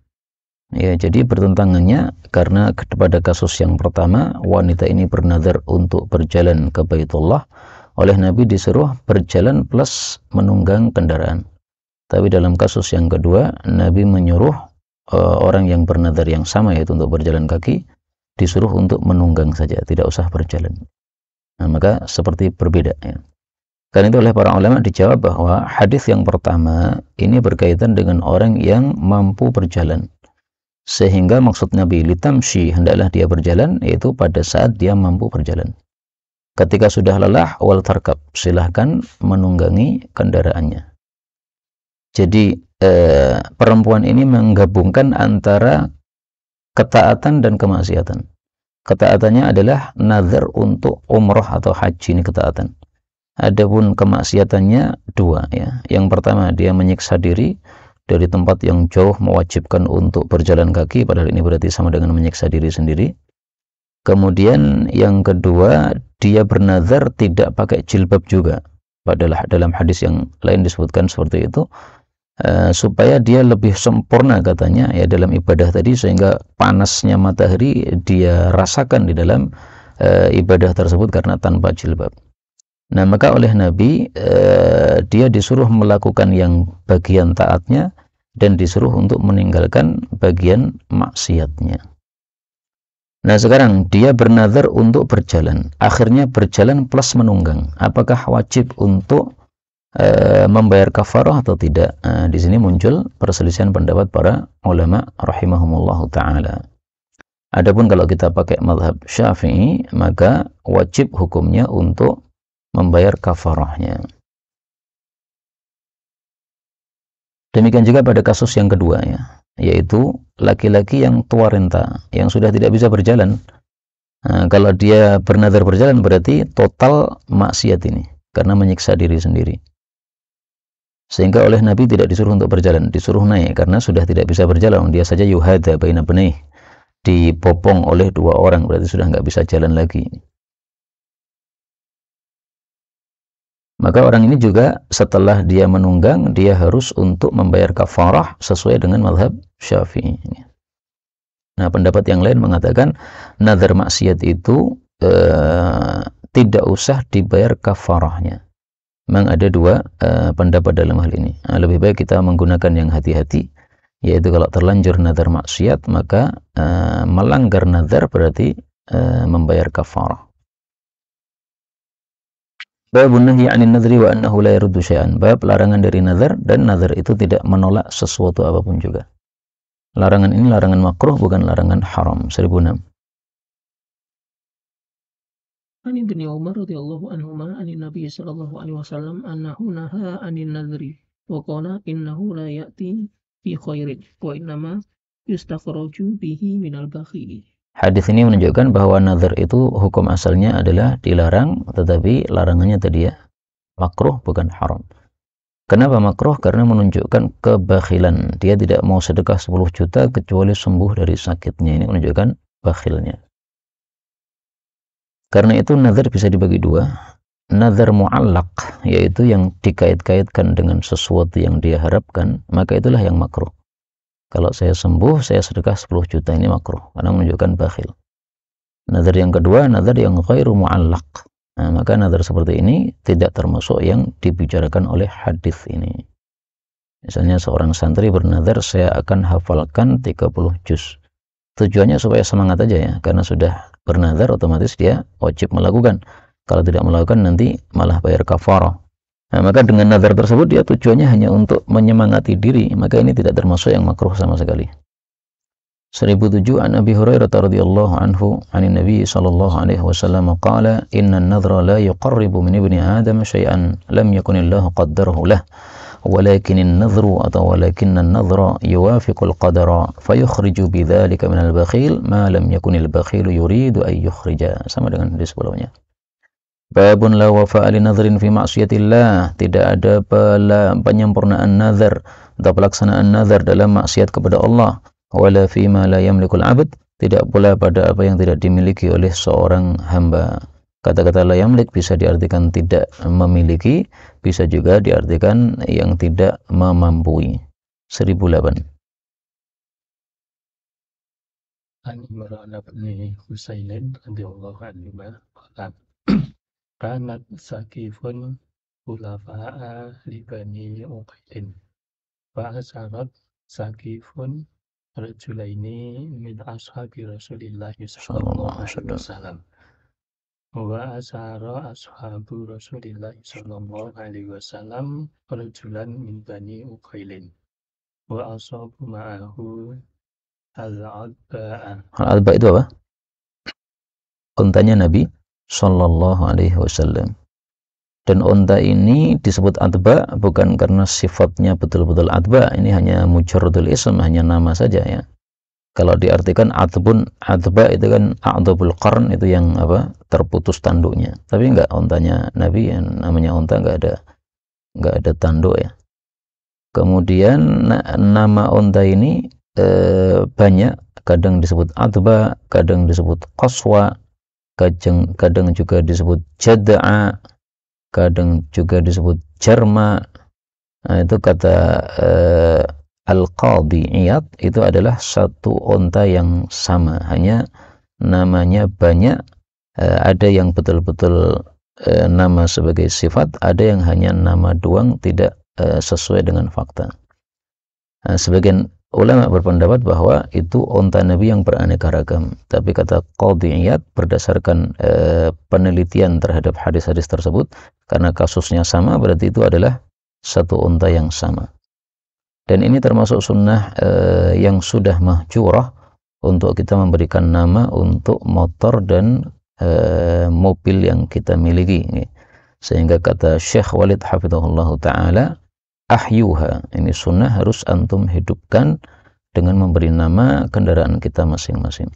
Ya, jadi pertentangannya karena pada kasus yang pertama, wanita ini bernazar untuk berjalan ke Baitullah, oleh Nabi disuruh berjalan plus menunggang kendaraan. Tapi dalam kasus yang kedua, Nabi menyuruh orang yang bernazar yang sama, yaitu untuk berjalan kaki, disuruh untuk menunggang saja, tidak usah berjalan. Nah, maka seperti berbeda ya. Karena itu oleh para ulama dijawab bahwa hadis yang pertama ini berkaitan dengan orang yang mampu berjalan. Sehingga maksud Nabi litamshi, hendaklah dia berjalan, yaitu pada saat dia mampu berjalan. Ketika sudah lelah, wal tarkab, silahkan menunggangi kendaraannya. Jadi perempuan ini menggabungkan antara ketaatan dan kemaksiatan. Ketaatannya adalah nazar untuk umrah atau haji, ini ketaatan. Adapun kemaksiatannya dua ya. Yang pertama, dia menyiksa diri dari tempat yang jauh, mewajibkan untuk berjalan kaki, padahal ini berarti sama dengan menyiksa diri sendiri. Kemudian yang kedua, dia bernazar tidak pakai jilbab juga, padahal dalam hadis yang lain disebutkan seperti itu, supaya dia lebih sempurna katanya ya dalam ibadah tadi, sehingga panasnya matahari dia rasakan di dalam ibadah tersebut karena tanpa jilbab. Nah, maka oleh Nabi dia disuruh melakukan yang bagian taatnya dan disuruh untuk meninggalkan bagian maksiatnya. Nah, sekarang dia bernazar untuk berjalan, akhirnya berjalan plus menunggang. Apakah wajib untuk membayar kafarah atau tidak. Di sini muncul perselisihan pendapat para ulama rahimahumullahu taala. Adapun kalau kita pakai mazhab Syafi'i, maka wajib hukumnya untuk membayar kafarahnya. Demikian juga pada kasus yang kedua ya, yaitu laki-laki yang tua renta, yang sudah tidak bisa berjalan. Kalau dia bernazar berjalan berarti total maksiat ini, karena menyiksa diri sendiri. Sehingga oleh Nabi tidak disuruh untuk berjalan, disuruh naik karena sudah tidak bisa berjalan. Dia saja yuhada baina benaih, dipopong oleh dua orang, berarti sudah nggak bisa jalan lagi. Maka orang ini juga setelah dia menunggang, dia harus untuk membayar kafarah sesuai dengan mazhab Syafi'i. Nah, pendapat yang lain mengatakan nazar maksiat itu tidak usah dibayar kafarahnya. Memang ada dua pendapat dalam hal ini. Lebih baik kita menggunakan yang hati-hati, yaitu kalau terlanjur nazar maksiat, maka melanggar nazar berarti membayar kafarah. Babun nahyi 'anil nadri wa annahu la yaruddu syai'an. Bab larangan dari nazar, dan nazar itu tidak menolak sesuatu apapun juga. Larangan ini larangan makruh, bukan larangan haram. 1006. An Ibnu Umar radhiyallahu anhuma an Nabi sallallahu alaihi wasallam annahu naha 'anil nadri wa qala innahu la ya'ti fi khairin wa innama yustakhraju bihi minal bakhili. Hadis ini menunjukkan bahwa nazar itu hukum asalnya adalah dilarang, tetapi larangannya tadi ya makruh, bukan haram. Kenapa makruh? Karena menunjukkan kebakhilan. Dia tidak mau sedekah 10 juta kecuali sembuh dari sakitnya. Ini menunjukkan bakhilnya. Karena itu nazar bisa dibagi dua. Nazar mu'allaq, yaitu yang dikait-kaitkan dengan sesuatu yang dia harapkan, maka itulah yang makruh. Kalau saya sembuh, saya sedekah 10 juta, ini makruh, karena menunjukkan bakhil. Nazar yang kedua, nazar yang ghairu mu'allaq. Nah, maka nazar seperti ini tidak termasuk yang dibicarakan oleh hadis ini. Misalnya seorang santri bernazar, saya akan hafalkan 30 juz. Tujuannya supaya semangat aja ya, karena sudah bernazar otomatis dia wajib melakukan. Kalau tidak melakukan nanti malah bayar kafarah. Nah, maka dengan nazar tersebut dia tujuannya hanya untuk menyemangati diri, maka ini tidak termasuk yang makruh sama sekali. 1007 an Abi Hurairah radhiyallahu anhu anin Nabi sallallahu alaihi wasallam qala inna an-nadhra la yuqarribu min ibni Adam syai'an lam yakunillahu qaddarahu lah. ولكن النذر يوافق القدر فيخرج بذلك من البخيل ما لم يكن البخيل يريد أن يخرج. Sama dengan di sebelumnya. Babun la wafa'a li nadhrin fi ma'siyatillah. Tidak ada penyempurnaan nazar atau pelaksanaan nazar dalam maksiat kepada Allah. Wala fi ma la yamlikul 'abd. Tidak pula pada apa yang tidak dimiliki oleh seorang hamba. Kata-kata la yamlik bisa diartikan tidak memiliki, bisa juga diartikan yang tidak memampui. 1008. An Imran bin Husainin radhiyallahu anhu qala kanat sakifun khulafa'a li bani Uqailin fa asarat sakifun rajulaini min ashabi Rasulillah sallallahu alaihi wasallam. Wa asara ashabu Rasulillah sallallahu alaihi wasallam rajulan min bani Uqailin wa asabu ma'ahu al-adba'a. Al-adba itu apa? Untanya Nabi sallallahu alaihi wasallam. Dan unta ini disebut adba bukan karena sifatnya betul-betul adba, ini hanya mujarradul ism, hanya nama saja ya. Kalau diartikan adbun, adba itu kan a'dabul qarn, itu yang apa, terputus tanduknya. Tapi enggak, untanya Nabi yang namanya unta enggak ada tanduk ya. Kemudian nama unta ini banyak, kadang disebut adba, kadang disebut qaswa, kadang juga disebut jad'a, kadang juga disebut jarma. Nah, itu kata Al-Qadhi Iyad, itu adalah satu unta yang sama, hanya namanya banyak. Ada yang betul-betul nama sebagai sifat, ada yang hanya nama doang, tidak sesuai dengan fakta. Sebagian ulama berpendapat bahwa itu unta Nabi yang beraneka ragam. Tapi kata Qadhi Iyad berdasarkan penelitian terhadap hadis-hadis tersebut, karena kasusnya sama, berarti itu adalah satu unta yang sama. Dan ini termasuk sunnah yang sudah mahjurah untuk kita memberikan nama untuk motor dan mobil yang kita miliki. Sehingga kata Syekh Walid hafizahullah ta'ala, ahyuha, ini sunnah harus antum hidupkan dengan memberi nama kendaraan kita masing-masing.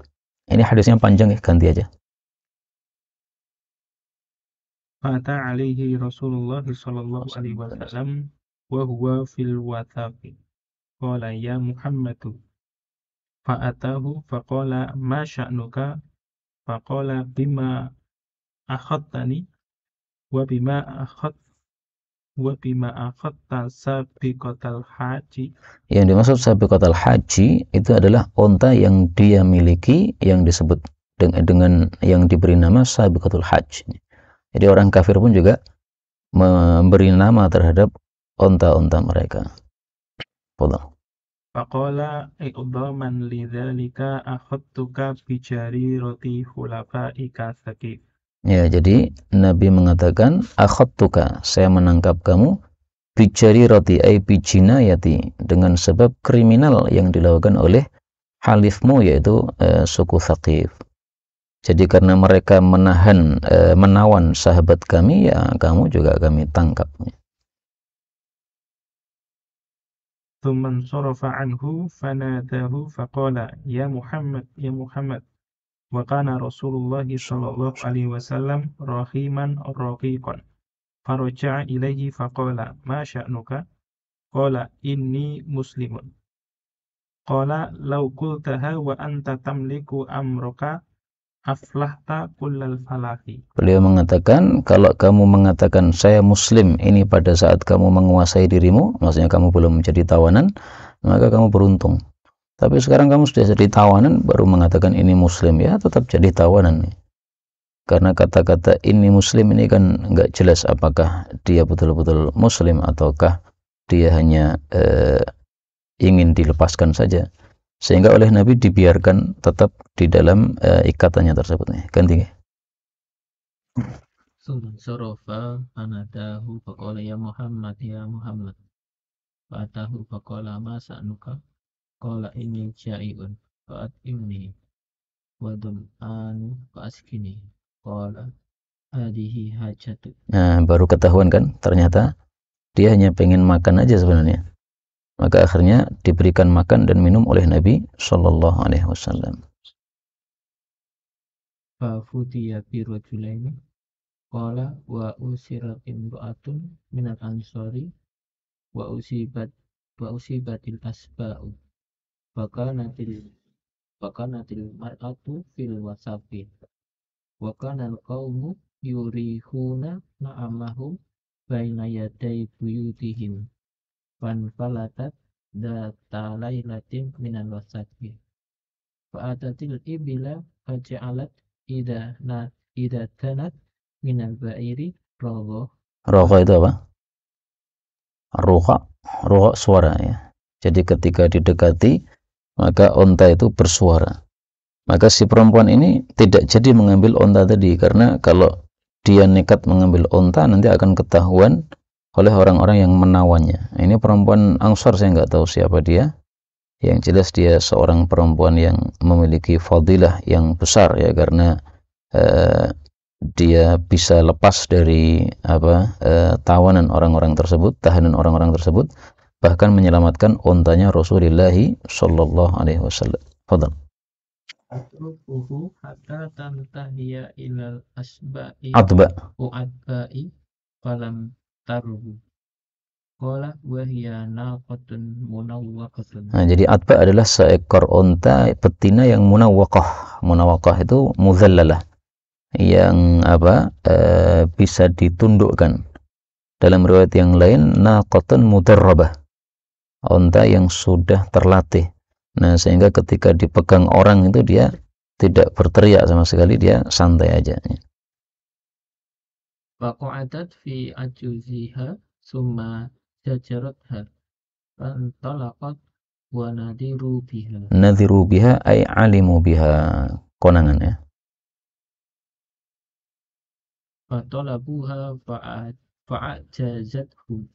Ini hadisnya panjang ya, ganti aja. Fata alaihi Rasulullah sallallahu alaihi wasallam wa huwa fil wathaqi. Qala ya Muhammadu. Fa'atahu faqala ma sya'nuka. Faqala bima akhadtani wa bima akhadta sabiqatal haji. Yang dimaksud sabiqatal haji itu adalah unta yang dia miliki yang disebut dengan yang diberi nama sabiqatul haji. Jadi orang kafir pun juga memberi nama terhadap unta-unta mereka. Podong. Faqala iqdaman lidzalika akhadtuka bijari roti khulafaika Tsaqif. Ya, jadi Nabi mengatakan akhadtuka, saya menangkap kamu, bijari roti ay bijinayati, dengan sebab kriminal yang dilakukan oleh halifmu, yaitu suku Tsaqif. Jadi karena mereka menawan sahabat kami, ya kamu juga kami tangkap. Tsumman sarafa anhu fanadahu faqala ya Muhammad ya Muhammad. Wa kana Rasulullah sallallahu alaihi wasallam rahiman raqiqan. Faraja'a ilaihi faqala ma sya'nuka? Qala inni muslimun. Qala law qultaha wa anta tamliku amraka aflahta kullal falahi. Beliau mengatakan, kalau kamu mengatakan saya muslim ini pada saat kamu menguasai dirimu, maksudnya kamu belum menjadi tawanan, maka kamu beruntung. Tapi sekarang kamu sudah jadi tawanan, baru mengatakan ini muslim, ya tetap jadi tawanan nih. Karena kata-kata ini muslim ini kan nggak jelas apakah dia betul-betul muslim ataukah dia hanya ingin dilepaskan saja. Sehingga oleh Nabi dibiarkan tetap di dalam ikatannya tersebut nih. Ganti. Surafa anadahu faqala ya Muhammad ya Muhammad. Fa'atahu faqala ma sa'nuka? Qala inni ja'iun fa'at'imni wa dum'an fa'askini. Qala hadihi hajatu. Nah, baru ketahuan kan, ternyata dia hanya pengen makan aja sebenarnya. Maka akhirnya diberikan makan dan minum oleh Nabi sallallahu alaihi wasallam. Fa futiya bi rajulaini qala wa usirat imra'atun minal ansari wa usibatil asba'u. Fakanatil mar'atu fil wasafi wa kana al-qawmu yurihuna na'amahum baina yaday buyutihim fanfalatat data lailatin minal wasafi fa'atatil ibila faja'alat idha tanat minal ba'iri rogo. Rogo itu apa? Rogo suara ya. Jadi ketika didekati, maka unta itu bersuara. Maka si perempuan ini tidak jadi mengambil unta tadi, karena kalau dia nekat mengambil unta nanti akan ketahuan oleh orang-orang yang menawannya. Ini perempuan Ansar, saya nggak tahu siapa dia. Yang jelas dia seorang perempuan yang memiliki fadilah yang besar ya, karena dia bisa lepas dari tawanan orang-orang tersebut, tahanan orang-orang tersebut, bahkan menyelamatkan untanya Rasulullah sallallahu alaihi wasallam. Fadhal. Atrukuhu hatta tantahiya ilal asba'i Adba'i falam taruhu. Qala wa hiya naqatun munawwaqatun. Nah, jadi atba adalah seekor unta betina yang munawwaqah. Munawwaqah itu muzallalah, yang bisa ditundukkan. Dalam riwayat yang lain naqatun mudarrabah, unta yang sudah terlatih. Nah, sehingga ketika dipegang orang itu dia tidak berteriak sama sekali, dia santai aja. Waqa'adat fi ajuziha summa jajaratha fantalaqat wa nadiru biha. Nadhiru biha ay alimu biha, konangan ya. Fatolabuha fa'ajazathu.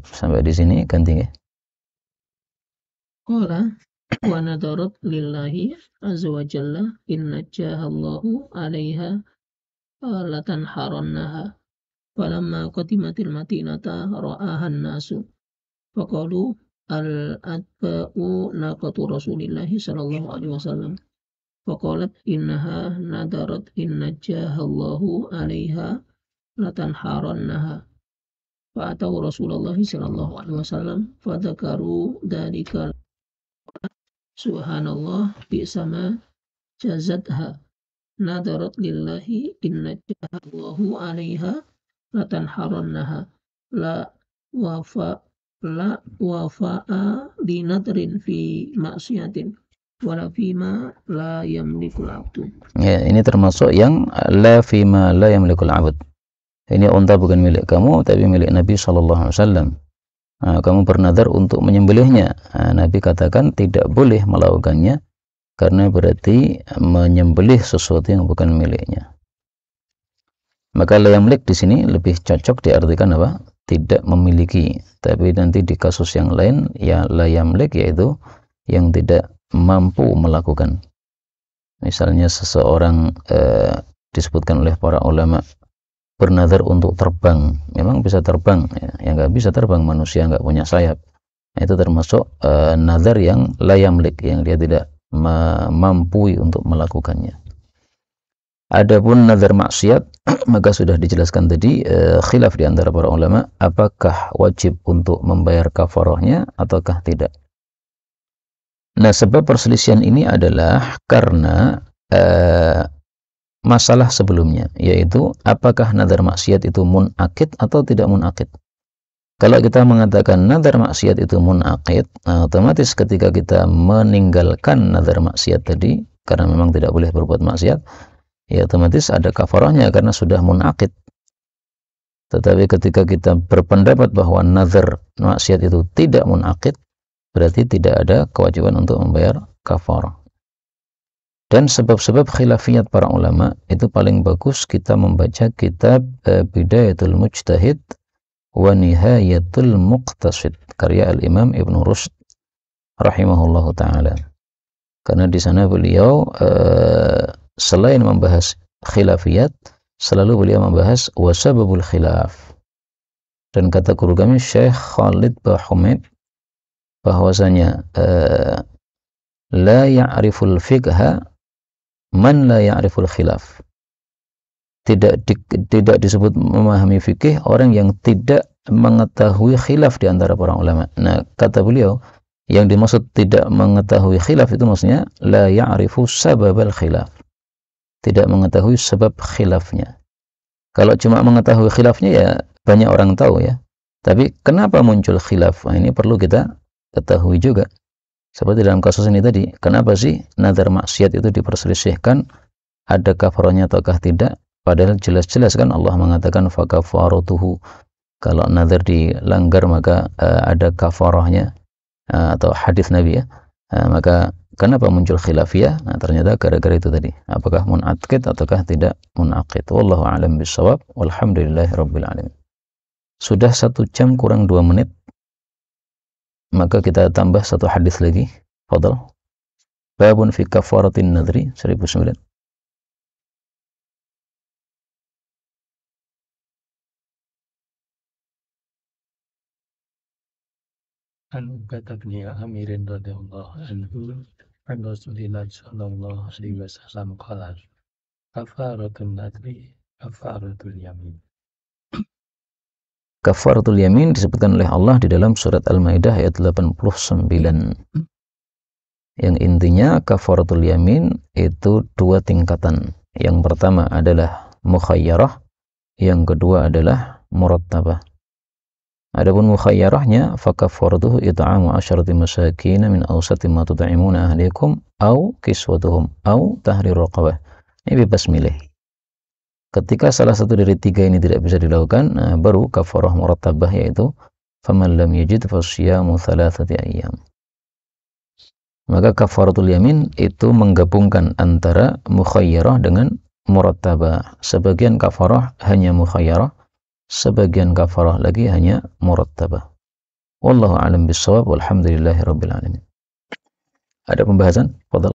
Sampai di sini ganti ya. Qala wa nadarat lillahi azza wa jalla inna jahallahu 'alaiha latanharannaha falamma qadimatil madinata ra'ahan nasu faqalu al-atba'u naqatu rasulillahi sallallahu alaihi wasallam faqalat innaha nadarat inna jahallahu 'alaiha latanharannaha fa'atau rasulullahi sallallahu alaihi wasallam fadzakaru dzalika subhanallah bi'sama jazatha nadarat lillahi inna jahallahu 'alaiha latanharannaha la wafa'a binadrin fi maksiatin wala fima la yamlikul abdu. Ya, ini termasuk yang la fima la yamlikul abd. Ini unta bukan milik kamu tapi milik Nabi SAW. Kamu bernadar untuk menyembelihnya. Nabi katakan tidak boleh melakukannya karena berarti menyembelih sesuatu yang bukan miliknya. Maka la yamlik di sini lebih cocok diartikan apa? Tidak memiliki. Tapi nanti di kasus yang lain ya la yamlik yaitu yang tidak mampu melakukan. Misalnya seseorang disebutkan oleh para ulama bernadar untuk terbang, memang bisa terbang ya, yang nggak bisa terbang manusia nggak punya sayap. Itu termasuk nadar yang la yamlik, yang dia tidak mampu untuk melakukannya. Adapun nadar maksiat maka sudah dijelaskan tadi khilaf di antara para ulama apakah wajib untuk membayar kafarahnya ataukah tidak. Nah, sebab perselisihan ini adalah karena masalah sebelumnya, yaitu apakah nadar maksiat itu munakid atau tidak munakid. Kalau kita mengatakan nadar maksiat itu munakid, otomatis ketika kita meninggalkan nadar maksiat tadi karena memang tidak boleh berbuat maksiat, ya otomatis ada kafarahnya karena sudah munakid. Tetapi ketika kita berpendapat bahwa nadar maksiat itu tidak munakid, berarti tidak ada kewajiban untuk membayar kafarah. Dan sebab-sebab khilafiyat para ulama itu paling bagus kita membaca kitab Bidayatul Mujtahid wa Nihayatul Muqtasid karya Al-Imam Ibn Rushd rahimahullahu ta'ala. Karena di sana beliau selain membahas khilafiyat, selalu beliau membahas wasababul khilaf. Dan kata guru kami Syekh Khalid Bahumed bahwasanya la ya'riful fiqha man la ya'riful khilaf. Tidak disebut memahami fikih orang yang tidak mengetahui khilaf di antara para ulama. Nah, kata beliau yang dimaksud tidak mengetahui khilaf itu maksudnya la ya'rifu sababal khilaf. Tidak mengetahui sebab khilafnya. Kalau cuma mengetahui khilafnya ya banyak orang tahu ya. Tapi kenapa muncul khilaf? Nah, ini perlu kita ketahui juga. Seperti dalam kasus ini tadi, kenapa sih nadar maksiat itu diperselisihkan, ada kafarahnya ataukah tidak? Padahal jelas-jelas kan Allah mengatakan fakafaratuhu, kalau nadar dilanggar maka ada kafarahnya, atau hadis Nabi ya. Maka kenapa muncul khilafiyah? Nah, ternyata gara-gara itu tadi, apakah munakid ataukah tidak munakid. Wallahu a'lam bishawab. Walhamdulillahirabbil alamin. Sudah 1 jam kurang 2 menit. Maka kita tambah 1 hadis lagi. Fadhal. Babun fi kafaratin nadri 1009. An Ubadah bin Amir radhiyallahu anhu an Rasulillah sallallahu alaihi wasallam qala kafaratun nadri kafaratul yamin. Kafaratul yamin disebutkan oleh Allah di dalam surat Al-Maidah ayat 89. Yang intinya kafaratul yamin itu 2 tingkatan. Yang pertama adalah mukhayyarah, yang kedua adalah murattabah. Adapun mukhayyarahnya fakafaratuhu it'amu 'asharati masakin min awsati ma tut'imuna ahlikum aw kiswatuhum aw tahriru raqabah. Ini bebas milih. Ketika salah satu dari 3 ini tidak bisa dilakukan, baru kafarah murattabah, yaitu faman lam yajid fasyamu 3 ayyam. Maka kafaratul yamin itu menggabungkan antara mukhayyarah dengan murattabah. Sebagian kafarah hanya mukhayyarah, sebagian kafarah lagi hanya murattabah. Wallahu a'lam bishawab, walhamdulillahi rabbil alamin. Ada pembahasan? Fadhal.